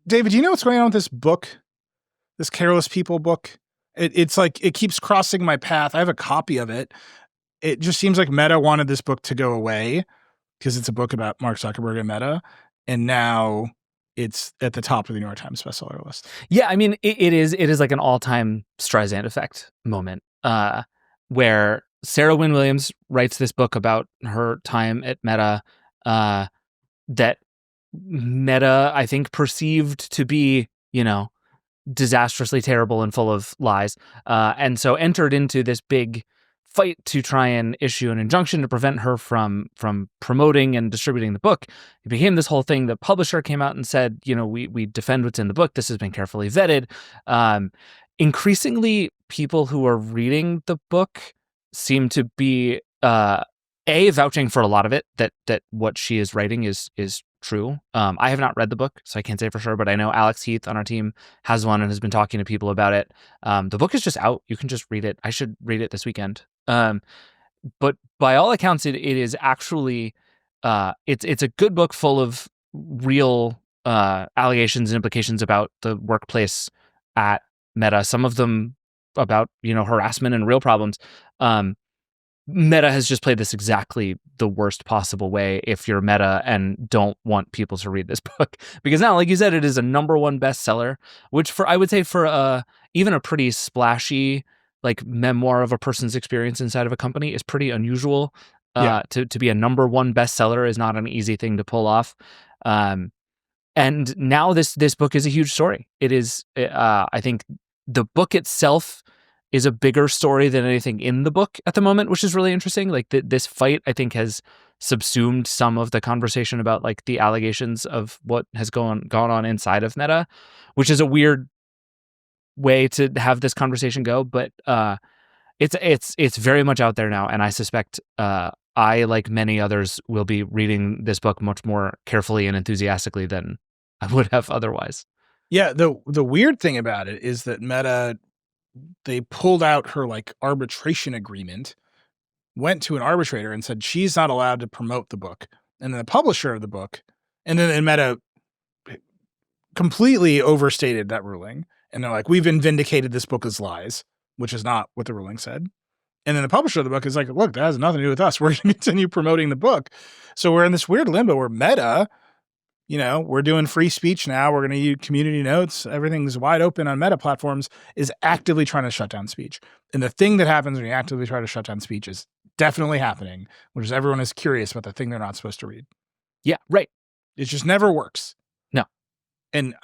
David, do you know what's going on with this book? This Careless People book? It's like, it keeps crossing my path. I have a copy of it. It just seems like Meta wanted this book to go away because it's a book about Mark Zuckerberg and Meta. And now it's at the top of the New York Times bestseller list. Yeah, I mean, it is like an all-time Streisand effect moment where Sarah Wynne Williams writes this book about her time at Meta that Meta, I think, perceived to be, disastrously terrible and full of lies. And so entered into this big fight to try and issue an injunction to prevent her from promoting and distributing the book. It became this whole thing. The publisher came out and said, we defend what's in the book. This has been carefully vetted. Increasingly, people who are reading the book seem to be vouching for a lot of it, that what she is writing is true. I have not read the book, so I can't say for sure, but I know Alex Heath on our team has one and has been talking to people about it. The book is just out. You can just read it. I should read it this weekend. But by all accounts, it is actually it's a good book full of real allegations and implications about the workplace at Meta. Some of them about harassment and real problems. Meta has just played this exactly the worst possible way if you're Meta and don't want people to read this book. Because now, like you said, it is a #1 bestseller, which I would say for even a pretty splashy like memoir of a person's experience inside of a company is pretty unusual. To be a #1 bestseller is not an easy thing to pull off. And now this book is a huge story. It is, I think the book itself is a bigger story than anything in the book at the moment, which is really interesting. Like this fight, I think, has subsumed some of the conversation about like the allegations of what has gone on inside of Meta, which is a weird way to have this conversation go. But it's very much out there now, and I suspect I, like many others, will be reading this book much more carefully and enthusiastically than I would have otherwise. Yeah, the weird thing about it is that Meta, they pulled out her like arbitration agreement, went to an arbitrator and said she's not allowed to promote the book. And then the publisher of the book, and then Meta completely overstated that ruling. And they're like, we've been vindicated, this book is lies, which is not what the ruling said. And then the publisher of the book is like, look, that has nothing to do with us. We're going to continue promoting the book. So we're in this weird limbo where Meta, we're doing free speech now. We're going to use community notes. Everything's wide open on Meta platforms, is actively trying to shut down speech. And the thing that happens when you actively try to shut down speech is definitely happening, which is everyone is curious about the thing they're not supposed to read. Yeah, right. It just never works. No. And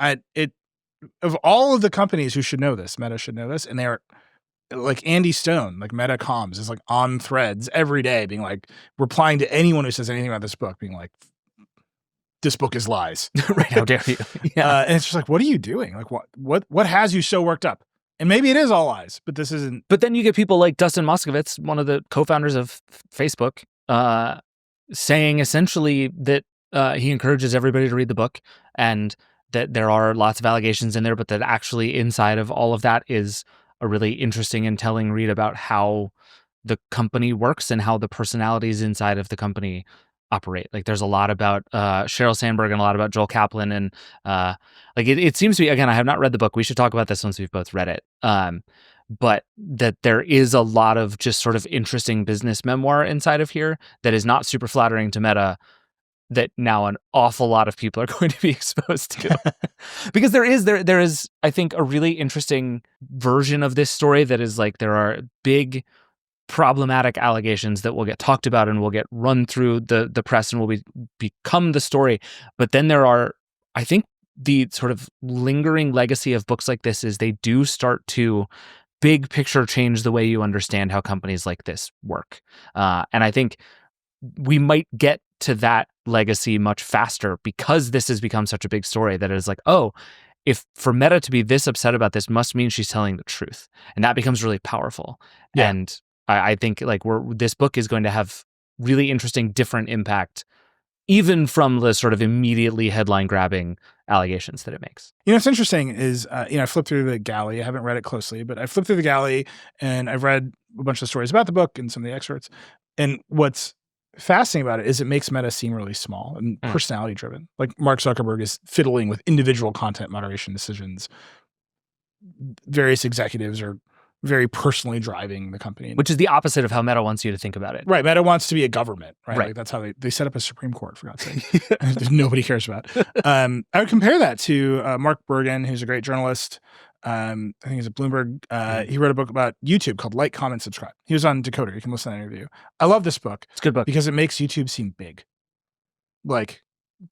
of all of the companies who should know this, Meta should know this. And they're like Andy Stone, like Meta Comms is like on Threads every day being like, replying to anyone who says anything about this book, being like, this book is lies. Right? How dare you? Yeah. And it's just like, what are you doing? Like, what has you so worked up? And maybe it is all lies, but this isn't. But then you get people like Dustin Moskovitz, one of the co-founders of Facebook, saying essentially that he encourages everybody to read the book and that there are lots of allegations in there, but that actually inside of all of that is a really interesting and telling read about how the company works and how the personalities inside of the company operate. Like there's a lot about Sheryl Sandberg and a lot about Joel Kaplan, and it seems to be, again, I have not read the book. We should talk about this once we've both read it. But that there is a lot of just sort of interesting business memoir inside of here that is not super flattering to Meta, that now an awful lot of people are going to be exposed to. Because there is, I think, a really interesting version of this story that is like, there are big problematic allegations that will get talked about and will get run through the press and will become the story. But then there are, I think, the sort of lingering legacy of books like this is they do start to big picture change the way you understand how companies like this work. And I think we might get to that legacy much faster because this has become such a big story that it's like, oh, if for Meta to be this upset about this must mean she's telling the truth. And that becomes really powerful. Yeah. And I think like this book is going to have really interesting, different impact, even from the sort of immediately headline grabbing allegations that it makes. What's interesting is, I flipped through the galley. I haven't read it closely, but I flipped through the galley and I've read a bunch of stories about the book and some of the excerpts. And what's fascinating about it is it makes Meta seem really small and personality driven. Like Mark Zuckerberg is fiddling with individual content moderation decisions. Various executives are very personally driving the company. Which is the opposite of how Meta wants you to think about it. Right. Meta wants to be a government, right? Right. Like that's how they set up a Supreme Court, for God's sake. that nobody cares about. I would compare that to Mark Bergen, who's a great journalist. I think he's at Bloomberg. He wrote a book about YouTube called Like, Comment, Subscribe. He was on Decoder. You can listen to that interview. I love this book. It's a good book. Because it makes YouTube seem big. Like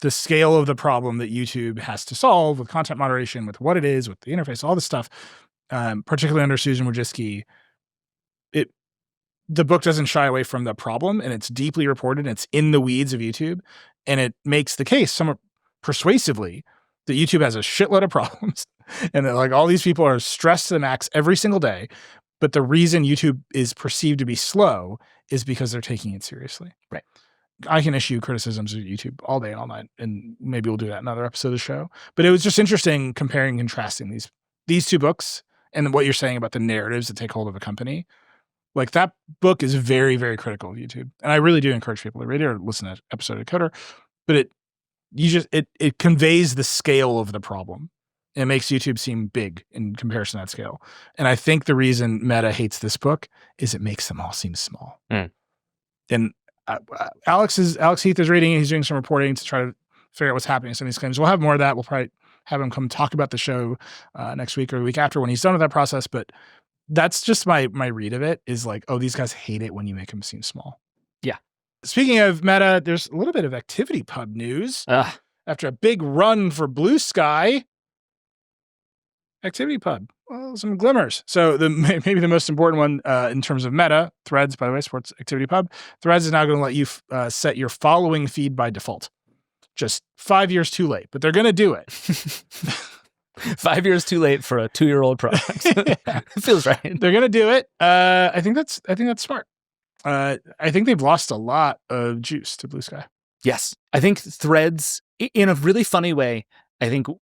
the scale of the problem that YouTube has to solve with content moderation, with what it is, with the interface, all this stuff, particularly under Susan Wojcicki, the book doesn't shy away from the problem, and it's deeply reported, and it's in the weeds of YouTube, and it makes the case somewhat persuasively that YouTube has a shitload of problems, and that like all these people are stressed to the max every single day, but the reason YouTube is perceived to be slow is because they're taking it seriously. Right. I can issue criticisms of YouTube all day, all night, and maybe we'll do that in another episode of the show. But it was just interesting comparing and contrasting these two books and what you're saying about the narratives that take hold of a company. Like that book is very, very critical of YouTube. And I really do encourage people to read it or listen to that episode of Decoder. But it conveys the scale of the problem. It makes YouTube seem big in comparison to that scale. And I think the reason Meta hates this book is it makes them all seem small. And Alex Heath is reading it. He's doing some reporting to try to figure out what's happening in some of these claims. We'll have more of that. We'll probably have him come talk about the show next week or the week after when he's done with that process. But that's just my read of it is like, oh, these guys hate it when you make them seem small. Yeah. Speaking of Meta, there's a little bit of ActivityPub news. After a big run for Blue Sky, ActivityPub, well, some glimmers. So maybe the most important one in terms of Meta, Threads, by the way, supports ActivityPub. Threads is now going to let you set your following feed by default. Just 5 years too late, but they're going to do it. 5 years too late for a 2-year-old product. It feels right. They're going to do it. I think that's smart. I think they've lost a lot of juice to Blue Sky. Yes. I think Threads, in a really funny way,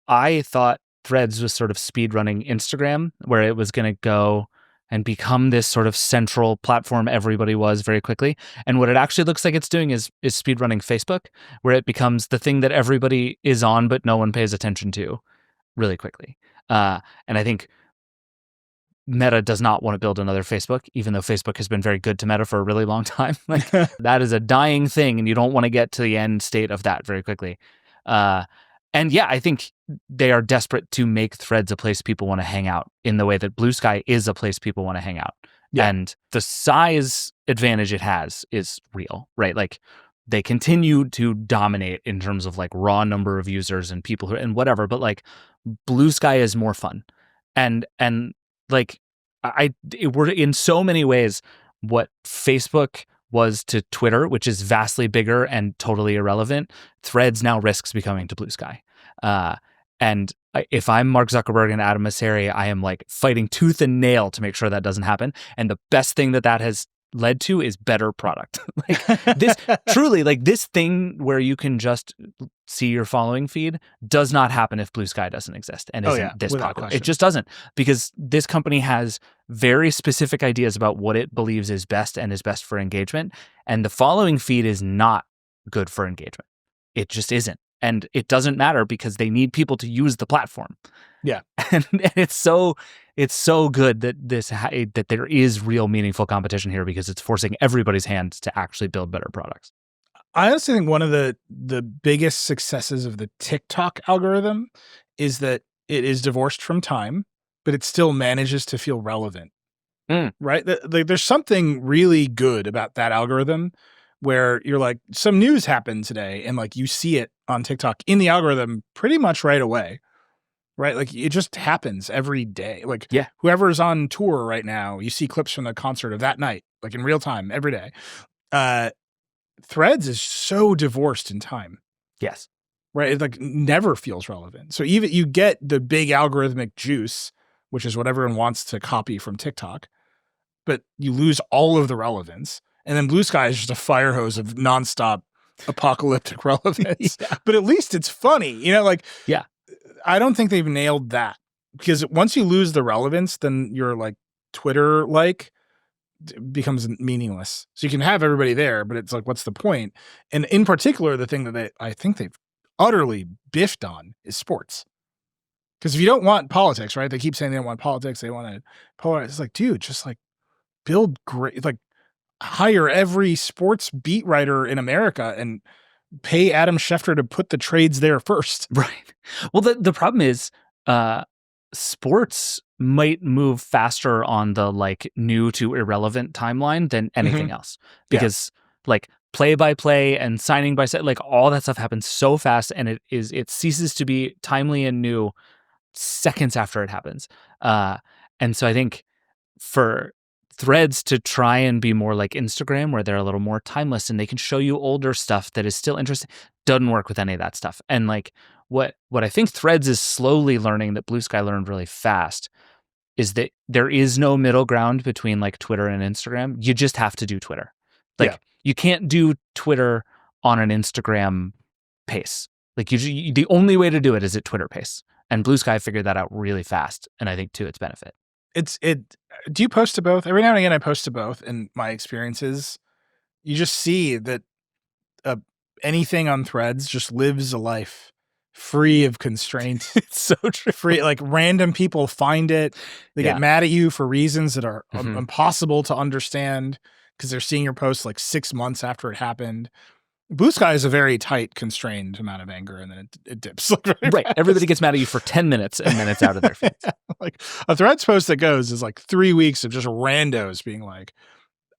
I thought Threads was sort of speedrunning Instagram, where it was going to go and become this sort of central platform everybody was very quickly. And what it actually looks like it's doing is speedrunning Facebook, where it becomes the thing that everybody is on, but no one pays attention to really quickly. And I think Meta does not want to build another Facebook, even though Facebook has been very good to Meta for a really long time. Like that is a dying thing, and you don't want to get to the end state of that very quickly. And yeah, I think they are desperate to make Threads a place people want to hang out in the way that Blue Sky is a place people want to hang out. Yeah. And the size advantage it has is real, right? Like they continue to dominate in terms of like raw number of users and people and whatever, but like Blue Sky is more fun. And like we're in so many ways what Facebook was to Twitter, which is vastly bigger and totally irrelevant. Threads now risks becoming to Blue Sky. And if I'm Mark Zuckerberg and Adam Mosseri, I am like fighting tooth and nail to make sure that doesn't happen. And the best thing that has led to is better product. Like this truly, like this thing where you can just see your following feed does not happen if Blue Sky doesn't exist and isn't this popular. It just doesn't, because this company has very specific ideas about what it believes is best and is best for engagement. And the following feed is not good for engagement. It just isn't. And it doesn't matter because they need people to use the platform. Yeah. And it's so good that that there is real meaningful competition here, because it's forcing everybody's hand to actually build better products. I honestly think one of the biggest successes of the TikTok algorithm is that it is divorced from time, but it still manages to feel relevant right? There's something really good about that algorithm where you're like, some news happened today, and like you see it on TikTok in the algorithm pretty much right away, right? Like it just happens every day. Like whoever's on tour right now, you see clips from the concert of that night, like in real time every day. Threads is so divorced in time. Yes. Right? It like never feels relevant. So even you get the big algorithmic juice, which is what everyone wants to copy from TikTok, but you lose all of the relevance. And then Blue Sky is just a fire hose of nonstop apocalyptic relevance. But at least it's funny. You know, like I don't think they've nailed that. Because once you lose the relevance, then you're like Twitter like becomes meaningless. So you can have everybody there, but it's like, what's the point? And in particular, the thing that I think they've utterly biffed on is sports. Because if you don't want politics, right? They keep saying they don't want politics. They want to polarize. It's like, dude, just like build great, like hire every sports beat writer in America and pay Adam Schefter to put the trades there first. Right. Well, the problem is sports might move faster on the like new to irrelevant timeline than anything else. Because like play by play and signing by set, like all that stuff happens so fast, and it ceases to be timely and new seconds after it happens. And so I think for Threads to try and be more like Instagram, where they're a little more timeless and they can show you older stuff that is still interesting, doesn't work with any of that stuff. And like what I think Threads is slowly learning that Blue Sky learned really fast is that there is no middle ground between like Twitter and Instagram. You just have to do Twitter. Like you can't do Twitter on an Instagram pace. Like the only way to do it is at Twitter pace. And Blue Sky figured that out really fast, and I think to its benefit. Do you post to both? Every now and again I post to both, and my experiences, you just see that anything on Threads just lives a life free of constraint. It's so true. Free, like random people find it. They get mad at you for reasons that are impossible to understand because they're seeing your post like 6 months after it happened. Blue Sky is a very tight, constrained amount of anger, and then it dips. Like right. Everybody gets mad at you for 10 minutes, and then it's out of their face. Like a Threads post that goes is like 3 weeks of just randos being like,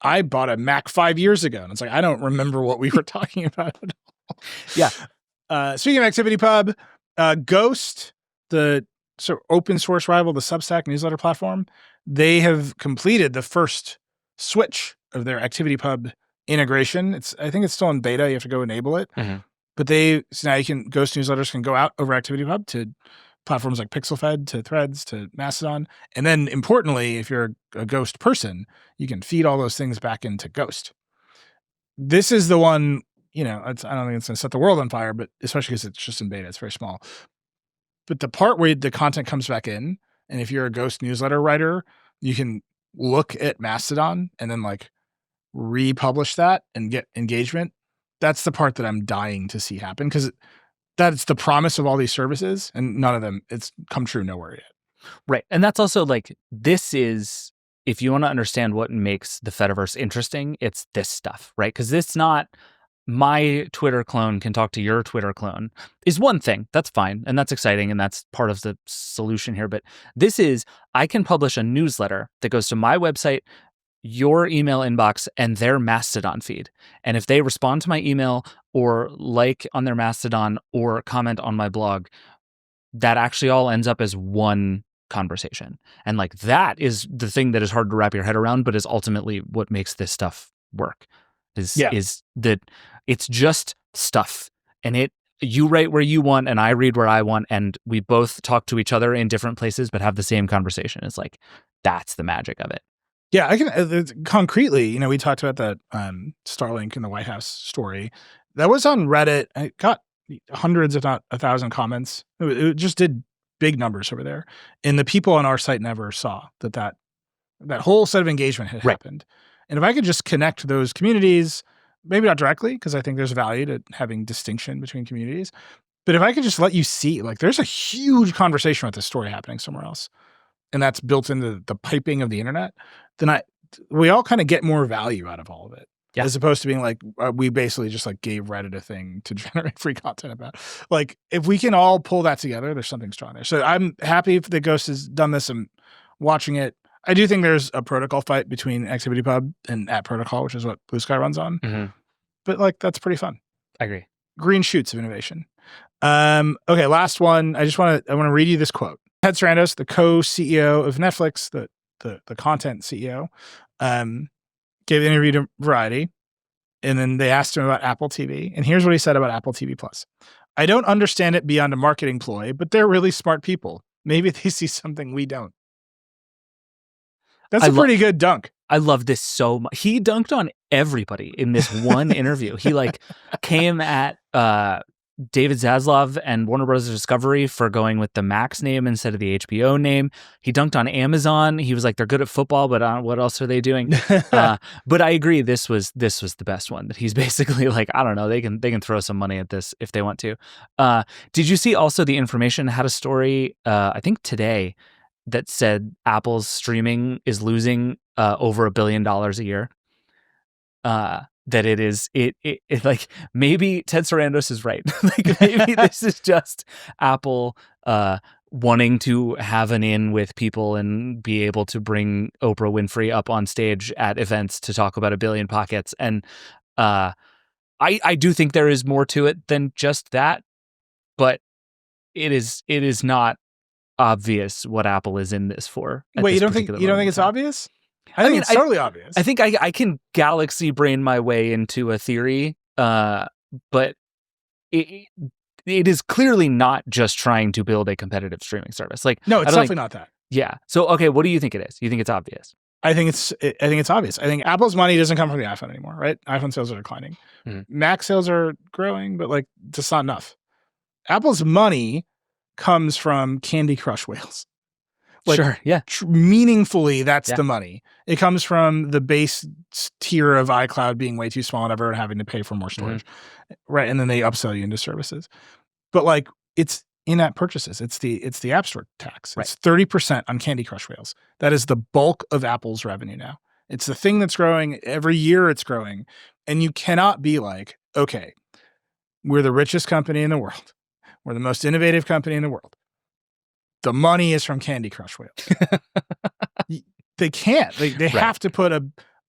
I bought a Mac 5 years ago. And it's like, I don't remember what we were talking about at all. Yeah. Speaking of ActivityPub, Ghost, the sort of open source rival, the Substack newsletter platform, they have completed the first switch of their ActivityPub integration. I think it's still in beta. You have to go enable it. But so now Ghost newsletters can go out over ActivityPub to platforms like PixelFed, to Threads, to Mastodon. And then importantly, if you're a Ghost person, you can feed all those things back into Ghost. This is the one, I don't think it's going to set the world on fire, but especially because it's just in beta, it's very small. But the part where the content comes back in, and if you're a Ghost newsletter writer, you can look at Mastodon and then like republish that and get engagement. That's the part that I'm dying to see happen, because that's the promise of all these services, and none of them, it's come true nowhere yet. Right. And that's also like, this is, if you want to understand what makes the Fediverse interesting, it's this stuff, right? Because it's not my Twitter clone can talk to your Twitter clone is one thing. That's fine. And that's exciting. And that's part of the solution here. But this is, I can publish a newsletter that goes to my website, your email inbox, and their Mastodon feed. And if they respond to my email or like on their Mastodon or comment on my blog, that actually all ends up as one conversation. And like that is the thing that is hard to wrap your head around, but is ultimately what makes this stuff work. Is that it's just stuff, and you write where you want and I read where I want, and we both talk to each other in different places but have the same conversation. It's like, that's the magic of it. Yeah, I can concretely, we talked about that Starlink in the White House story. That was on Reddit. I got hundreds, if not 1,000 comments. It just did big numbers over there. And the people on our site never saw that whole set of engagement had happened. And if I could just connect those communities, maybe not directly, because I think there's value to having distinction between communities, but if I could just let you see, like, there's a huge conversation about this story happening somewhere else, and that's built into the piping of the internet, then we all kind of get more value out of all of it. Yeah. As opposed to being like, we basically just like gave Reddit a thing to generate free content about. Like, if we can all pull that together, there's something strong there. So I'm happy if the Ghost has done this and watching it. I do think there's a protocol fight between ActivityPub and @protocol, which is what Blue Sky runs on. Mm-hmm. But like that's pretty fun. I agree. Green shoots of innovation. Okay, last one. I want to read you this quote. Ted Sarandos, the co-CEO of Netflix, the content CEO, gave an interview to Variety, and then they asked him about Apple TV, and here's what he said about Apple TV Plus. I don't understand it beyond a marketing ploy, but they're really smart people. Maybe they see something we don't. That's a pretty good dunk. I love this so much. He dunked on everybody in this one interview. He like came at David Zaslav and Warner Bros. Discovery for going with the Max name instead of the HBO name. He dunked on Amazon. He was like, they're good at football, but what else are they doing? But I agree, this was the best one. That he's basically like, I don't know, they can throw some money at this if they want to. Did you see also the Information had a story, I think today, that said Apple's streaming is losing over $1 billion a year? That it like maybe Ted Sarandos is right. Like maybe this is just Apple wanting to have an in with people and be able to bring Oprah Winfrey up on stage at events to talk about $1 billion pockets. And I do think there is more to it than just that, but it is not obvious what Apple is in this for. Wait, you don't think it's obvious? I mean, it's totally obvious. I think I can galaxy brain my way into a theory, but it is clearly not just trying to build a competitive streaming service. Like, no, it's definitely not that. Yeah. So, okay, what do you think it is? You think it's obvious? I think it's obvious. I think Apple's money doesn't come from the iPhone anymore, right? iPhone sales are declining. Mm-hmm. Mac sales are growing, but like just not enough. Apple's money comes from Candy Crush whales. Like, sure, yeah. Meaningfully, that's the money. It comes from the base tier of iCloud being way too small and everyone having to pay for more storage, right? And then they upsell you into services. But like, it's in-app purchases. It's the App Store tax. Right. It's 30% on Candy Crush whales. That is the bulk of Apple's revenue now. It's the thing that's growing every year. It's growing, and you cannot be like, okay, we're the richest company in the world. We're the most innovative company in the world. The money is from Candy Crush whales. They can't. They have to put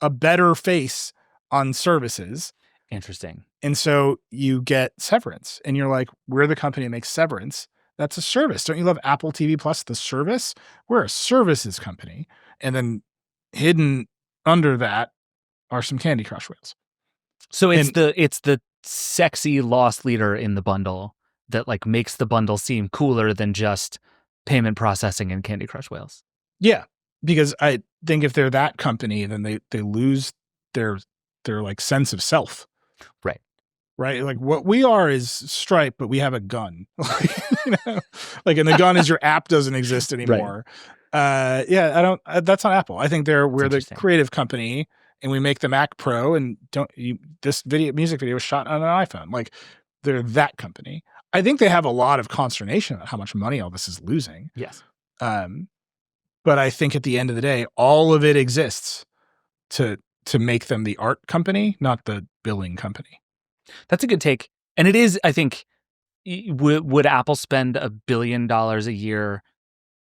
a better face on services. Interesting. And so you get Severance, and you're like, we're the company that makes Severance. That's a service. Don't you love Apple TV Plus, the service? We're a services company. And then hidden under that are some Candy Crush whales. So it's the sexy loss leader in the bundle that like makes the bundle seem cooler than just payment processing and Candy Crush whales. Yeah, because I think if they're that company, then they lose their like sense of self. Right. Right. Like what we are is Stripe, but we have a gun. Like, and the gun is your app doesn't exist anymore. Right. That's not Apple. I think we're the creative company, and we make the Mac Pro, and this music video was shot on an iPhone. Like, they're that company. I think they have a lot of consternation about how much money all this is losing. Yes. But I think at the end of the day, all of it exists to make them the art company, not the billing company. That's a good take. And it is, I think, would Apple spend $1 billion a year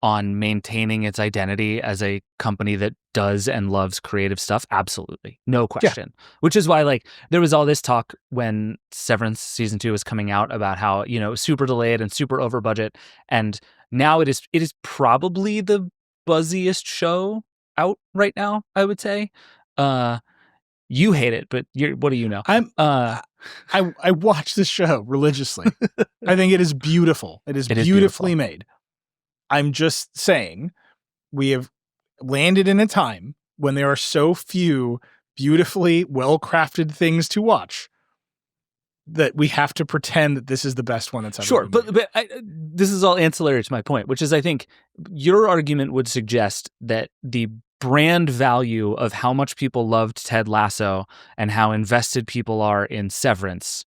on maintaining its identity as a company that does and loves creative stuff? Absolutely. No question. Yeah. Which is why, like, there was all this talk when Severance season 2 was coming out about how, super delayed and super over budget. And now it is probably the buzziest show out right now, I would say. You hate it, but what do you know? I watch this show religiously. I think it is beautiful. It is beautifully made. I'm just saying we have landed in a time when there are so few beautifully well-crafted things to watch that we have to pretend that this is the best one that's ever been made. But this is all ancillary to my point, which is I think your argument would suggest that the brand value of how much people loved Ted Lasso and how invested people are in Severance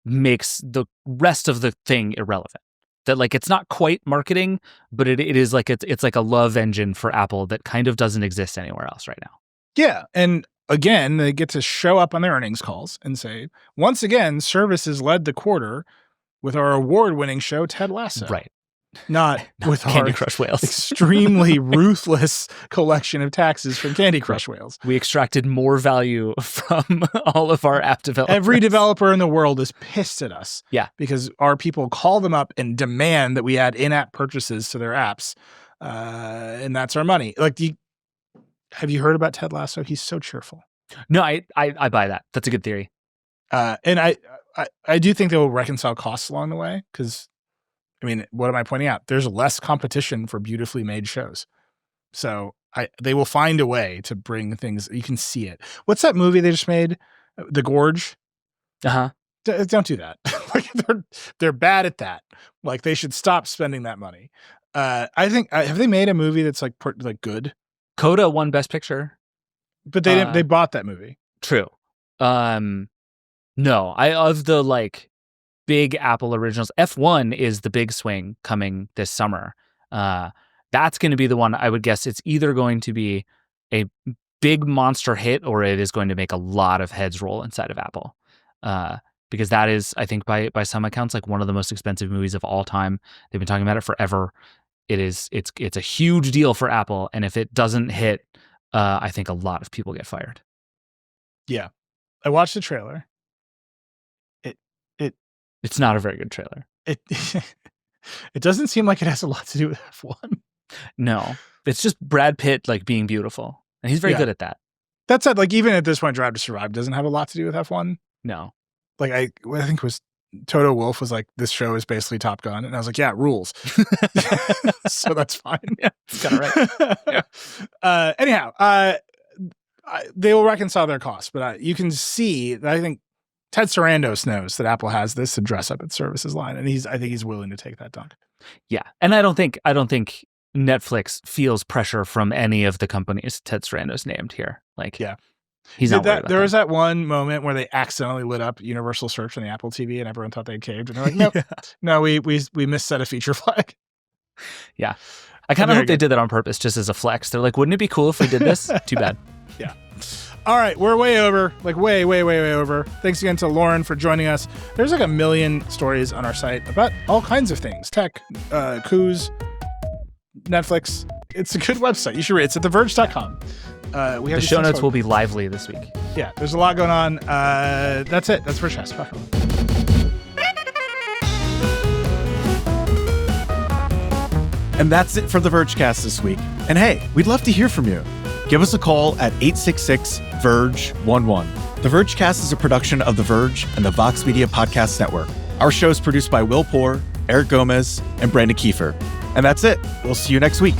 makes the rest of the thing irrelevant. That like it's not quite marketing, but it is like it's like a love engine for Apple that kind of doesn't exist anywhere else right now. Yeah, and again, they get to show up on their earnings calls and say, once again, services led the quarter with our award-winning show, Ted Lasso. Right. not with Candy our Crush whales. extremely ruthless collection of taxes from Candy Crush whales. We extracted more value from all of our app developers. Every developer in the world is pissed at us. Yeah. Because our people call them up and demand that we add in-app purchases to their apps. And that's our money. Like, have you heard about Ted Lasso? He's so cheerful. No, I buy that. That's a good theory. And I do think they will reconcile costs along the way because, I mean, what am I pointing out? There's less competition for beautifully made shows. So they will find a way to bring things. You can see it. What's that movie they just made? The Gorge? Uh-huh. Don't do that. Like, they're bad at that. Like, they should stop spending that money. I think, have they made a movie that's like good? Coda won Best Picture. But they didn't. They bought that movie. True. No, of the like big Apple originals, F1 is the big swing coming this summer. That's going to be the one. I would guess it's either going to be a big monster hit or it is going to make a lot of heads roll inside of Apple. Because that is, I think, by some accounts, like one of the most expensive movies of all time. They've been talking about it forever. It's a huge deal for Apple, and if it doesn't hit, I think a lot of people get fired. Yeah, I watched the trailer. It's not a very good trailer. It doesn't seem like it has a lot to do with F1. No, it's just Brad Pitt like being beautiful, and he's very good at that. That said, like even at this point, Drive to Survive doesn't have a lot to do with F1. No, like I think it was Toto Wolff was like, this show is basically Top Gun, and I was like, yeah, it rules. So that's fine. Yeah, it's kind of right. Yeah. Anyhow, they will reconcile their costs, but you can see that I think Ted Sarandos knows that Apple has this to dress up its services line, and I think he's willing to take that dunk. Yeah, and I don't think Netflix feels pressure from any of the companies Ted Sarandos named here. Like, yeah. He's not worried about there was that one moment where they accidentally lit up Universal Search on the Apple TV, and everyone thought they caved. And they're like, "Nope, no, we misset a feature flag." Yeah, I kind of hope they did that on purpose, just as a flex. They're like, "Wouldn't it be cool if we did this?" Too bad. Yeah. All right, we're way over, like way over. Thanks again to Lauren for joining us. There's like a million stories on our site about all kinds of things: tech, coups, Netflix. It's a good website. You should read it. It's at theverge.com. We have the show notes will be lively this week. Yeah, there's a lot going on. That's it. That's Vergecast. Bye. And that's it for the Vergecast this week. And hey, we'd love to hear from you. Give us a call at 866-VERGE-11. The Vergecast is a production of The Verge and the Vox Media Podcast Network. Our show is produced by Will Poor, Eric Gomez, and Brandon Kiefer. And that's it. We'll see you next week.